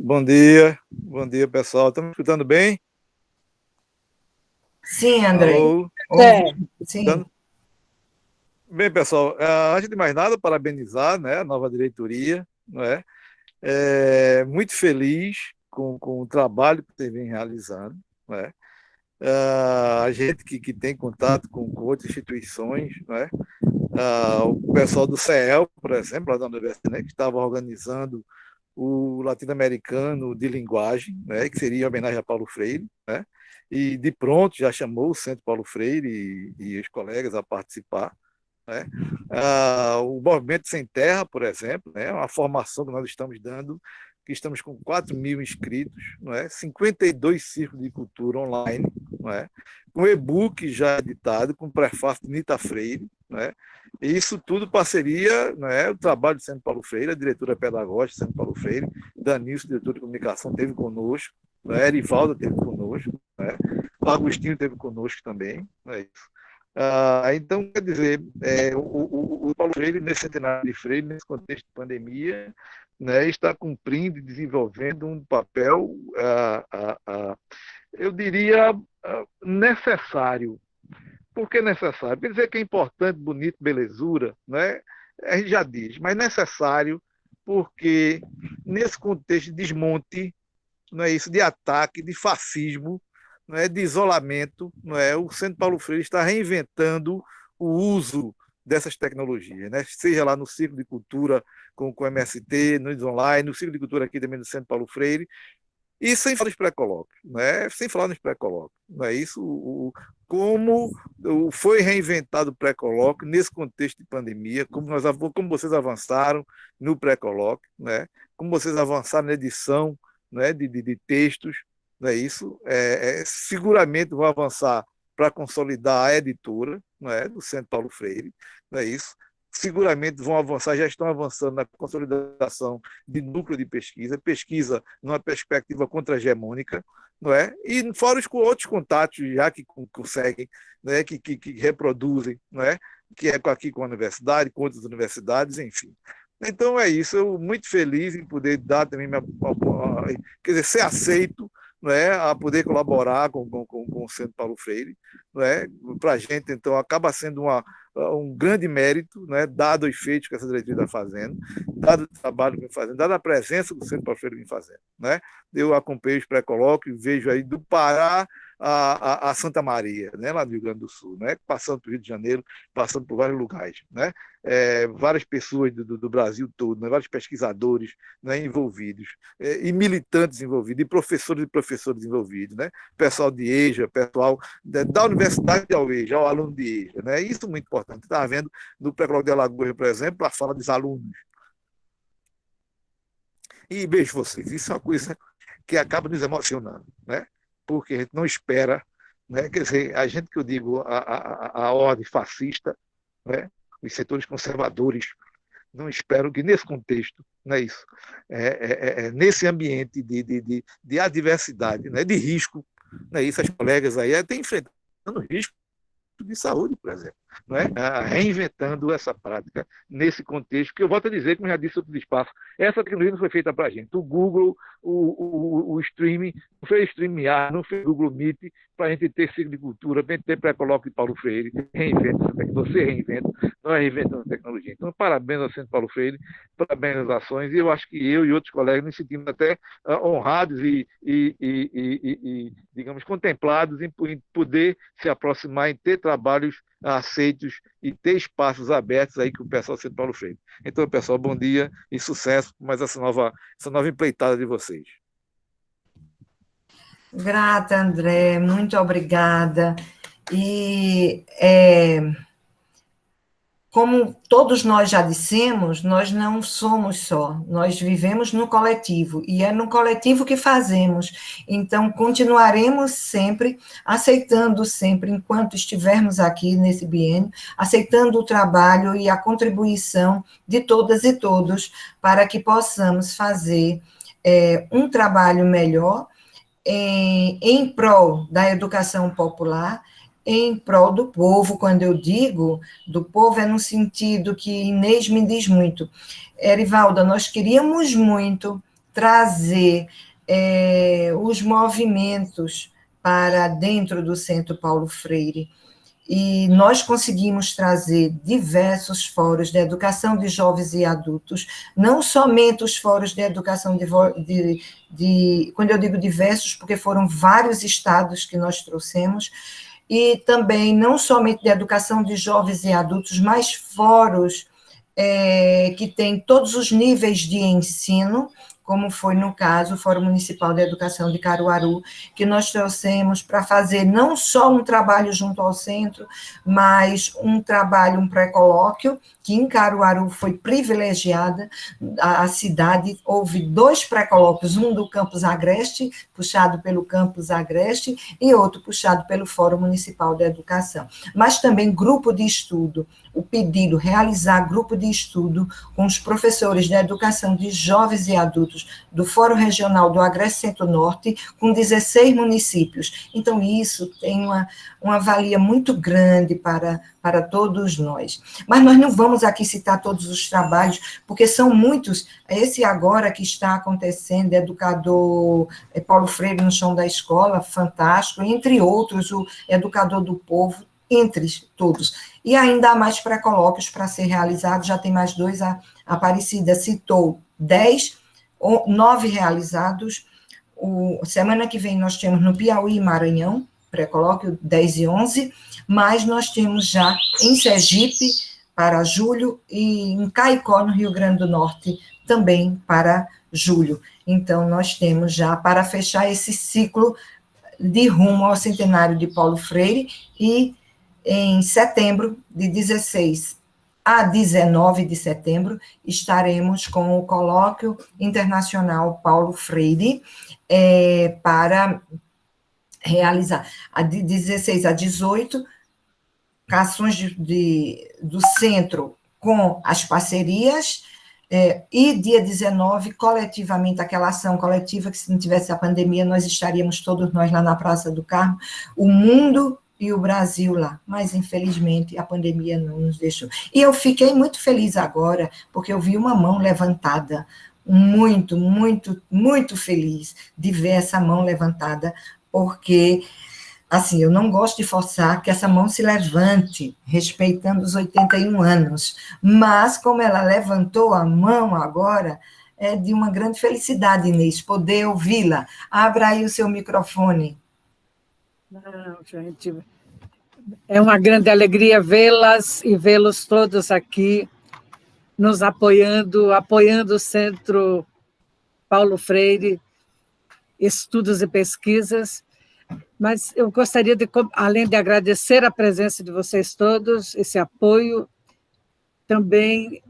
Bom dia, pessoal. Estão me escutando bem? Sim, André. Alô? Sim. Bem, pessoal, antes de mais nada, parabenizar, né, a nova diretoria, não é? Muito feliz com o trabalho que você vem realizando, não é? A gente que tem contato com outras instituições, não é? O pessoal do CEL, por exemplo, lá da universidade, né, que estava organizando o latino-americano de linguagem, né, que seria em homenagem a Paulo Freire, né, e de pronto já chamou o Centro Paulo Freire e os colegas a participar, né. O Movimento Sem Terra, por exemplo, né, uma formação que nós estamos dando, que estamos com 4.000 inscritos, não é? 52 círculos de cultura online, não é? Com e-book já editado, com prefácio de Nita Freire, não é? E isso tudo parceria, não é? O trabalho do Centro Paulo Freire, a diretora pedagógica do Centro Paulo Freire, Danilson, diretor de comunicação, esteve conosco, não é? Erivaldo esteve conosco, não é? O Agostinho esteve conosco também, não é isso? Então, quer dizer, o Paulo Freire, nesse centenário de Freire, nesse contexto de pandemia, né, está cumprindo e desenvolvendo um papel, eu diria, necessário. Por que necessário? Quer dizer que é importante, bonito, belezura, né? A gente já diz, mas necessário porque nesse contexto de desmonte, não é isso, de ataque, de fascismo, não é, de isolamento, não é, o Centro Paulo Freire está reinventando o uso dessas tecnologias, né? Seja lá no ciclo de cultura com o MST, no online, no ciclo de cultura aqui também do Centro Paulo Freire, e sem falar nos pré-colóquios, né? Sem falar nos pré-colóquios, não é isso? Como foi reinventado o pré-colóquio nesse contexto de pandemia, como vocês avançaram no pré-colóquio, né? Como vocês avançaram na edição, né, de textos, não é isso? Seguramente vão avançar para consolidar a editora, não é, do Centro Paulo Freire, não é isso? Seguramente vão avançar, já estão avançando na consolidação de núcleo de pesquisa numa perspectiva contra-hegemônica, não é? E fora os outros contatos já que conseguem, né, que reproduzem, não é? Que é aqui com a universidade, com outras universidades, enfim. Então é isso, eu muito feliz em poder dar também quer dizer, ser aceito, não é, a poder colaborar com o Centro Paulo Freire, não é? Para a gente, então, acaba sendo um grande mérito, né, dado os feitos que essa diretoria está fazendo, dado o trabalho que vem fazendo, dada a presença que o Centro Paulo Freire vem fazendo, né? Eu acompanhei os pré-colóquios, vejo aí do Pará a Santa Maria, né, lá no Rio Grande do Sul, né, passando pelo Rio de Janeiro, passando por vários lugares, né, várias pessoas do Brasil todo, né, vários pesquisadores, né, envolvidos, e militantes envolvidos, e professores envolvidos, né, pessoal de EJA, pessoal da Universidade de EJA, o aluno de EJA, né, isso é muito importante. Estava vendo no pré-colóquio de Alagoas, por exemplo, a fala dos alunos. E beijo vocês, isso é uma coisa que acaba nos emocionando, né? Porque a gente não espera, né? Quer dizer, a gente que eu digo, a ordem fascista, né? Os setores conservadores, não esperam que nesse contexto, não é isso, nesse ambiente de adversidade, né? De risco, não é isso, as colegas aí estão enfrentando risco de saúde, por exemplo, não é? Reinventando essa prática nesse contexto, que eu volto a dizer, como já disse outro espaço, essa tecnologia não foi feita para a gente. O Google, o streaming, não fez StreamYard, não fez Google Meet, para a gente ter ciclo de cultura, para a gente ter pré-colóquio de Paulo Freire, reinventa essa tecnologia, você reinventa, nós reinventamos a tecnologia. Então, parabéns ao Centro Paulo Freire, parabéns às ações, e eu acho que eu e outros colegas nos sentimos até honrados e, digamos, contemplados em poder se aproximar, em ter trabalhos aceitos e ter espaços abertos aí com o pessoal do Centro Paulo Freire. Então, pessoal, bom dia e sucesso com mais essa nova empreitada de vocês. Grata, André, muito obrigada. E como todos nós já dissemos, nós não somos só, nós vivemos no coletivo, e é no coletivo que fazemos. Então, continuaremos sempre, aceitando sempre, enquanto estivermos aqui nesse biênio, aceitando o trabalho e a contribuição de todas e todos, para que possamos fazer um trabalho melhor, em prol da educação popular, em prol do povo. Quando eu digo do povo, é no sentido que Inês me diz muito. Erivalda, nós queríamos muito trazer os movimentos para dentro do Centro Paulo Freire. E nós conseguimos trazer diversos fóruns de educação de jovens e adultos, não somente os fóruns de educação quando eu digo diversos, porque foram vários estados que nós trouxemos, e também não somente de educação de jovens e adultos, mas fóruns que têm todos os níveis de ensino, como foi no caso o Fórum Municipal de Educação de Caruaru, que nós trouxemos para fazer não só um trabalho junto ao centro, mas um trabalho, um pré-colóquio, que em Caruaru foi privilegiada, a cidade, houve 2 pré-colóquios, um do Campus Agreste, puxado pelo Campus Agreste, e outro puxado pelo Fórum Municipal de Educação. Mas também grupo de estudo, o pedido, realizar grupo de estudo com os professores de educação de jovens e adultos do Fórum Regional do Agreste Centro-Norte, com 16 municípios. Então, isso tem uma valia muito grande para todos nós. Mas nós não vamos aqui citar todos os trabalhos, porque são muitos. Esse agora que está acontecendo, educador Paulo Freire no chão da escola, fantástico, entre outros, o educador do povo, entre todos. E ainda há mais pré-colóquios para ser realizados, já tem mais 2, a Aparecida citou 9 realizados. Semana que vem nós temos no Piauí e Maranhão, pré-colóquio 10 e 11, mas nós temos já em Sergipe, para julho, e em Caicó, no Rio Grande do Norte, também para julho. Então, nós temos já, para fechar esse ciclo de rumo ao centenário de Paulo Freire, e em setembro, de 16 a 19 de setembro, estaremos com o Colóquio Internacional Paulo Freire, para realizar, de 16 a 18, ações do centro com as parcerias, e dia 19, coletivamente, aquela ação coletiva, que se não tivesse a pandemia, nós estaríamos todos nós lá na Praça do Carmo, o mundo e o Brasil lá, mas infelizmente a pandemia não nos deixou. E eu fiquei muito feliz agora, porque eu vi uma mão levantada, muito, muito, muito feliz de ver essa mão levantada, porque, assim, eu não gosto de forçar que essa mão se levante, respeitando os 81 anos, mas como ela levantou a mão agora, é de uma grande felicidade, Inês, poder ouvi-la. Abra aí o seu microfone. Não, gente, é uma grande alegria vê-las e vê-los todos aqui, nos apoiando o Centro Paulo Freire, Estudos e Pesquisas, mas eu gostaria de, além de agradecer a presença de vocês todos, esse apoio, também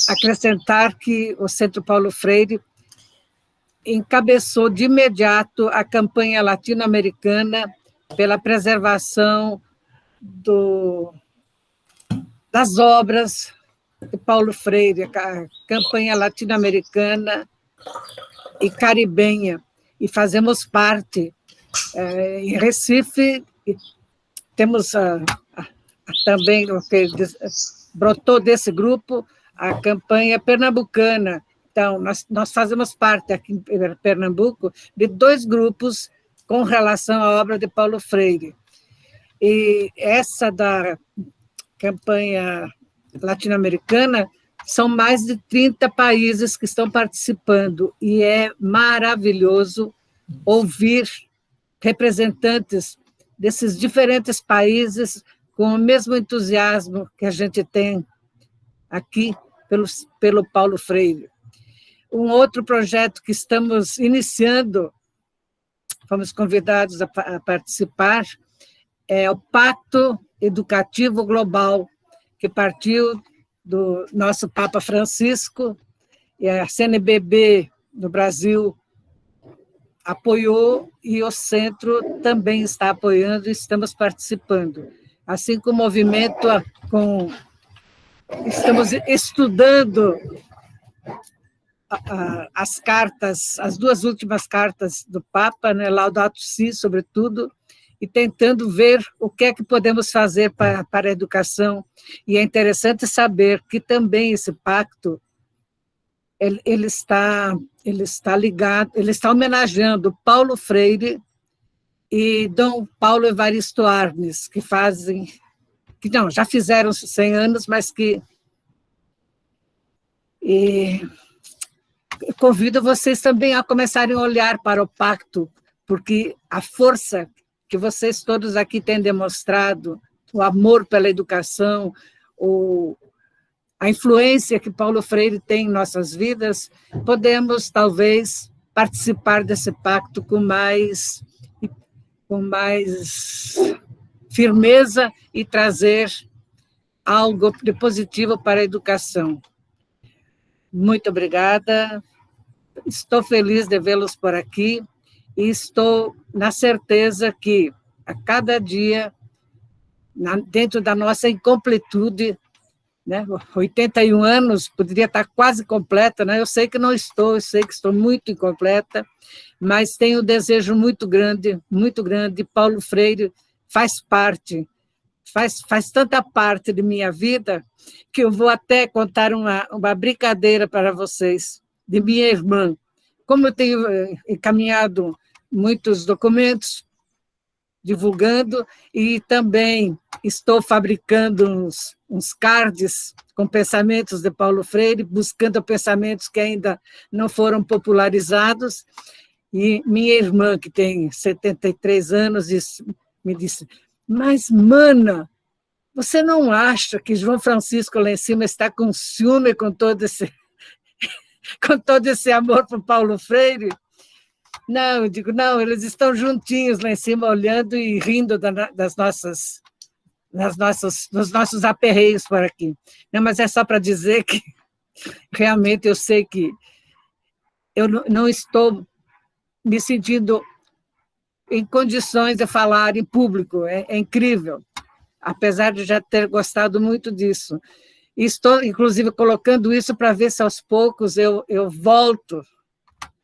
acrescentar que o Centro Paulo Freire encabeçou de imediato a campanha latino-americana pela preservação das obras de Paulo Freire, a campanha latino-americana e caribenha, e fazemos parte. Em Recife, temos também, brotou desse grupo, a campanha pernambucana. Então, nós fazemos parte aqui em Pernambuco de 2 grupos com relação à obra de Paulo Freire. E essa da campanha latino-americana, são mais de 30 países que estão participando, e é maravilhoso ouvir representantes desses diferentes países com o mesmo entusiasmo que a gente tem aqui pelo Paulo Freire. Um outro projeto que estamos iniciando, fomos convidados a participar, é o Pacto Educativo Global, que partiu do nosso Papa Francisco, e a CNBB do Brasil apoiou, e o Centro também está apoiando, e estamos participando. Assim como o movimento, estamos estudando as cartas, as 2 últimas cartas do Papa, né, Laudato Si, sobretudo, e tentando ver o que é que podemos fazer para a educação. E é interessante saber que também esse pacto ele está ligado, ele está homenageando Paulo Freire e Dom Paulo Evaristo Arnes, que já fizeram 100 anos, mas que eu convido vocês também a começarem a olhar para o pacto, porque a força que vocês todos aqui têm demonstrado, o amor pela educação, a influência que Paulo Freire tem em nossas vidas, podemos, talvez, participar desse pacto com mais firmeza e trazer algo de positivo para a educação. Muito obrigada. Estou feliz de vê-los por aqui e estou na certeza que, a cada dia, dentro da nossa incompletude, né, 81 anos, poderia estar quase completa, né? Eu sei que não estou, eu sei que estou muito incompleta, mas tenho um desejo muito grande, Paulo Freire faz tanta parte de minha vida, que eu vou até contar uma brincadeira para vocês, de minha irmã. Como eu tenho encaminhado muitos documentos, divulgando, e também estou fabricando uns cards com pensamentos de Paulo Freire, buscando pensamentos que ainda não foram popularizados, e minha irmã, que tem 73 anos, me disse: mas, mana, você não acha que João Francisco lá em cima está com ciúme com todo esse amor por Paulo Freire? Não, eu digo, não, eles estão juntinhos lá em cima, olhando e rindo dos nossos aperreios por aqui. Não, mas é só para dizer que, realmente, eu sei que eu não estou me sentindo em condições de falar em público, é incrível, apesar de já ter gostado muito disso. E estou, inclusive, colocando isso para ver se, aos poucos, eu volto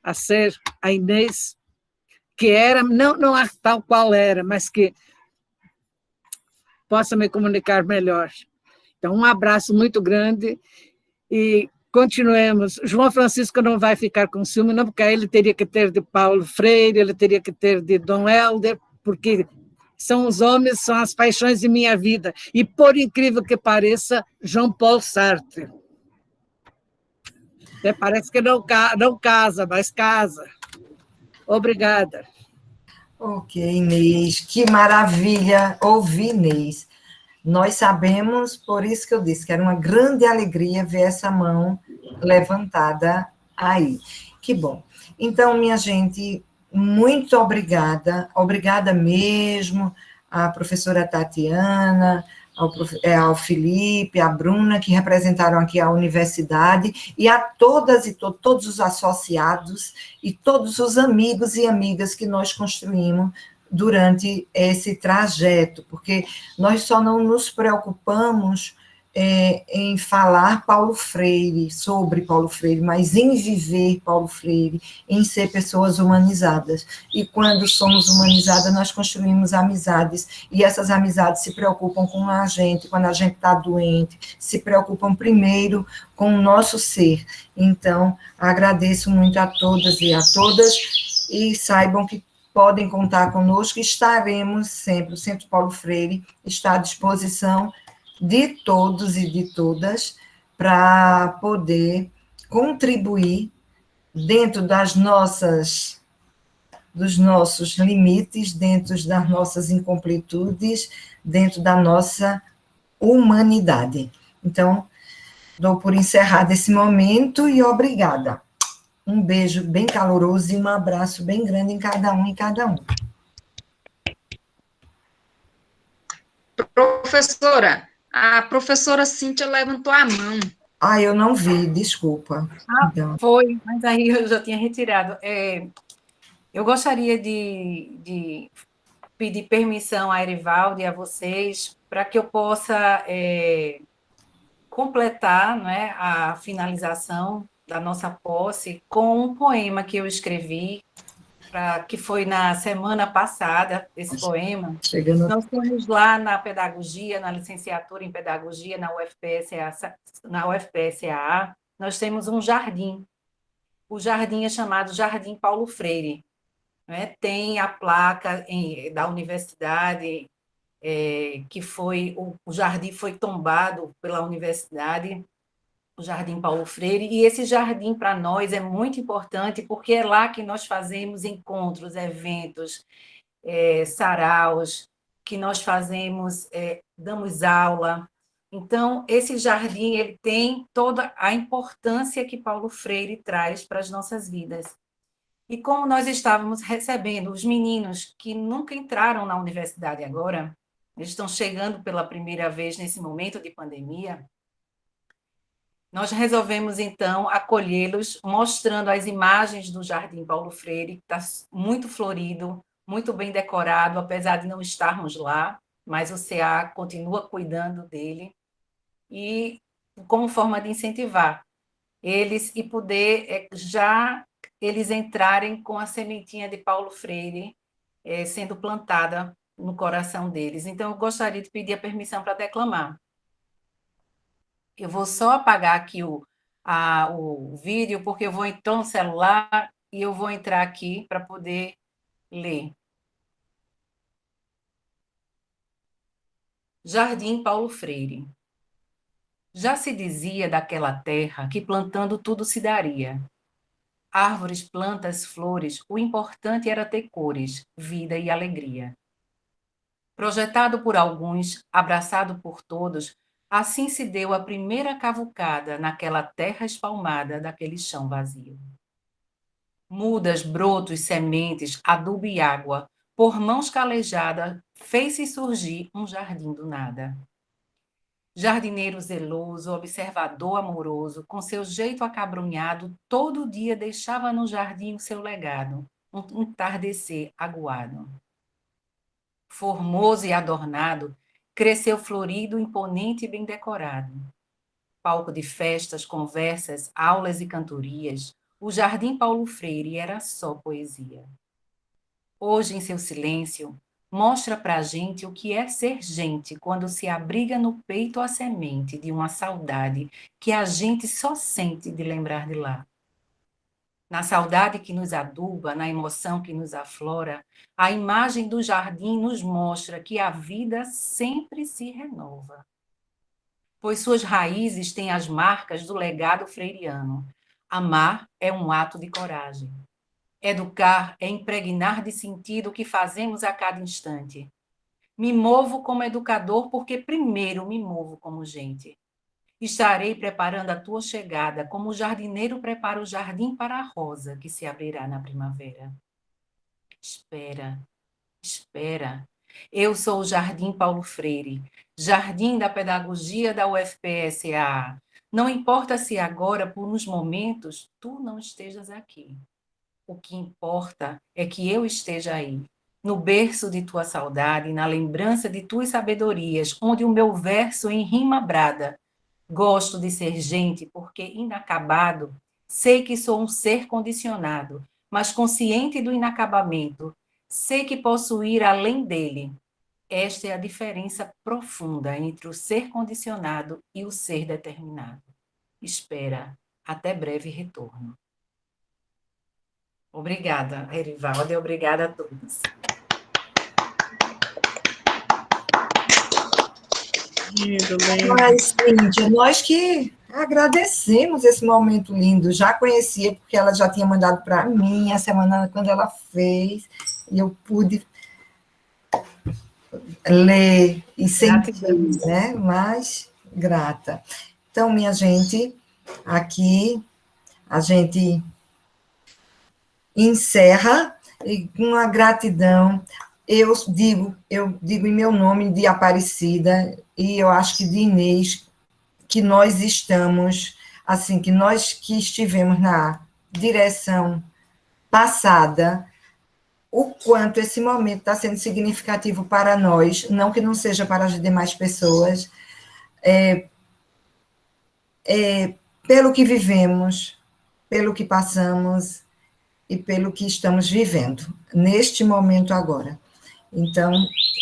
a ser a Inês, que era, não a tal qual era, mas que possa me comunicar melhor. Então, um abraço muito grande e continuemos. João Francisco não vai ficar com ciúme, não, porque aí ele teria que ter de Paulo Freire, ele teria que ter de Dom Helder, porque são os homens, são as paixões de minha vida. E, por incrível que pareça, Jean Paul Sartre. Parece que não casa, mas casa. Obrigada. Ok, Inês, que maravilha ouvir, Inês. Nós sabemos, por isso que eu disse que era uma grande alegria ver essa mão levantada aí. Que bom. Então, minha gente, muito obrigada mesmo à professora Tatiana, ao Felipe, à Bruna, que representaram aqui a universidade, e a todas e todos os associados e todos os amigos e amigas que nós construímos durante esse trajeto, porque nós só não nos preocupamos em falar sobre Paulo Freire, mas em viver Paulo Freire, em ser pessoas humanizadas. E quando somos humanizadas, nós construímos amizades, e essas amizades se preocupam com a gente, quando a gente está doente, se preocupam primeiro com o nosso ser. Então, agradeço muito a todas e a todas, e saibam que podem contar conosco, estaremos sempre, o Centro Paulo Freire está à disposição de todos e de todas para poder contribuir dentro dos nossos limites, dentro das nossas incompletudes, dentro da nossa humanidade. Então, dou por encerrado esse momento e obrigada. Um beijo bem caloroso e um abraço bem grande em cada um e cada um. Professora, a professora Cíntia levantou a mão. Eu não vi, desculpa. Então. Foi, mas aí eu já tinha retirado. Eu gostaria de pedir permissão a Erivaldo e a vocês para que eu possa completar, não é, a finalização da nossa posse com um poema que eu escrevi, que foi na semana passada, esse poema. Nós temos lá na pedagogia, na licenciatura em pedagogia, na UFPSAA, nós temos um jardim. O jardim é chamado Jardim Paulo Freire. Né? Tem a placa da universidade, que o jardim foi tombado pela universidade, o Jardim Paulo Freire, e esse jardim, para nós, é muito importante, porque é lá que nós fazemos encontros, eventos, saraus, que nós fazemos, damos aula. Então, esse jardim ele tem toda a importância que Paulo Freire traz para as nossas vidas. E como nós estávamos recebendo os meninos que nunca entraram na universidade agora, eles estão chegando pela primeira vez nesse momento de pandemia, nós resolvemos, então, acolhê-los, mostrando as imagens do Jardim Paulo Freire, que está muito florido, muito bem decorado, apesar de não estarmos lá, mas o CA continua cuidando dele, e como forma de incentivar eles e poder já eles entrarem com a sementinha de Paulo Freire sendo plantada no coração deles. Então, eu gostaria de pedir a permissão para declamar. Eu vou só apagar aqui o vídeo, porque eu vou então no celular e eu vou entrar aqui para poder ler. Jardim Paulo Freire. Já se dizia daquela terra que plantando tudo se daria. Árvores, plantas, flores, o importante era ter cores, vida e alegria. Projetado por alguns, abraçado por todos, assim se deu a primeira cavucada naquela terra espalmada daquele chão vazio. Mudas, brotos, sementes, adubo e água, por mãos calejadas, fez-se surgir um jardim do nada. Jardineiro zeloso, observador amoroso, com seu jeito acabrunhado, todo dia deixava no jardim o seu legado, um entardecer aguado. Formoso e adornado, cresceu florido, imponente e bem decorado. Palco de festas, conversas, aulas e cantorias, o Jardim Paulo Freire era só poesia. Hoje, em seu silêncio, mostra pra gente o que é ser gente quando se abriga no peito a semente de uma saudade que a gente só sente de lembrar de lá. Na saudade que nos aduba, na emoção que nos aflora, a imagem do jardim nos mostra que a vida sempre se renova. Pois suas raízes têm as marcas do legado freiriano. Amar é um ato de coragem. Educar é impregnar de sentido o que fazemos a cada instante. Me movo como educador porque primeiro me movo como gente. Estarei preparando a tua chegada como o jardineiro prepara o jardim para a rosa que se abrirá na primavera. Espera, espera. Eu sou o Jardim Paulo Freire, jardim da pedagogia da UFPSA. Não importa se agora, por uns momentos, tu não estejas aqui. O que importa é que eu esteja aí, no berço de tua saudade, na lembrança de tuas sabedorias, onde o meu verso em rima brada. Gosto de ser gente porque, inacabado, sei que sou um ser condicionado, mas consciente do inacabamento, sei que posso ir além dele. Esta é a diferença profunda entre o ser condicionado e o ser determinado. Espera, até breve retorno. Obrigada, Erivaldo, e obrigada a todos. Mas, Cíntia, nós que agradecemos esse momento lindo. Já conhecia, porque ela já tinha mandado para mim a semana quando ela fez, e eu pude ler e sentir, né? Mas grata. Então, minha gente, aqui a gente encerra e com a gratidão. Eu digo em meu nome de Aparecida, e eu acho que de Inês, que nós estamos, assim, que nós que estivemos na direção passada, o quanto esse momento está sendo significativo para nós, não que não seja para as demais pessoas, pelo que vivemos, pelo que passamos e pelo que estamos vivendo, neste momento agora. Então,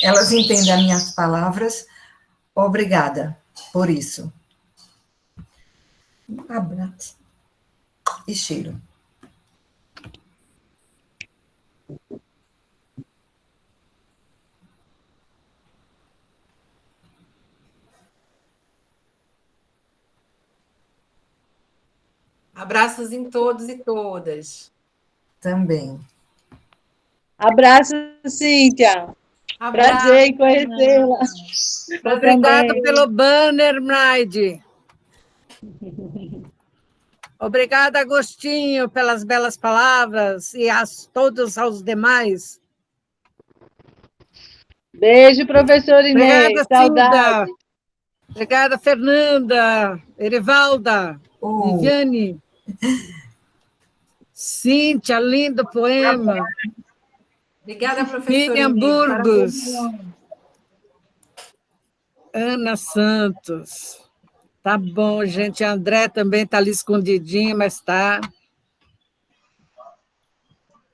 elas entendem as minhas palavras. Obrigada por isso. Abraço. E cheiro. Abraços em todos e todas. Também. Abraço, Cíntia. Abraço. Prazer em conhecê-la. Obrigada pelo banner, Maide. Obrigada, Agostinho, pelas belas palavras e todos aos demais. Beijo, professor Inês. Obrigada, Saudade. Cida. Obrigada, Fernanda, Erivalda, Viviane. Cíntia, lindo poema. Obrigada, professora Miriam Inês. Burgos. Parabéns. Ana Santos. Tá bom, gente. A André também está ali escondidinha, mas tá.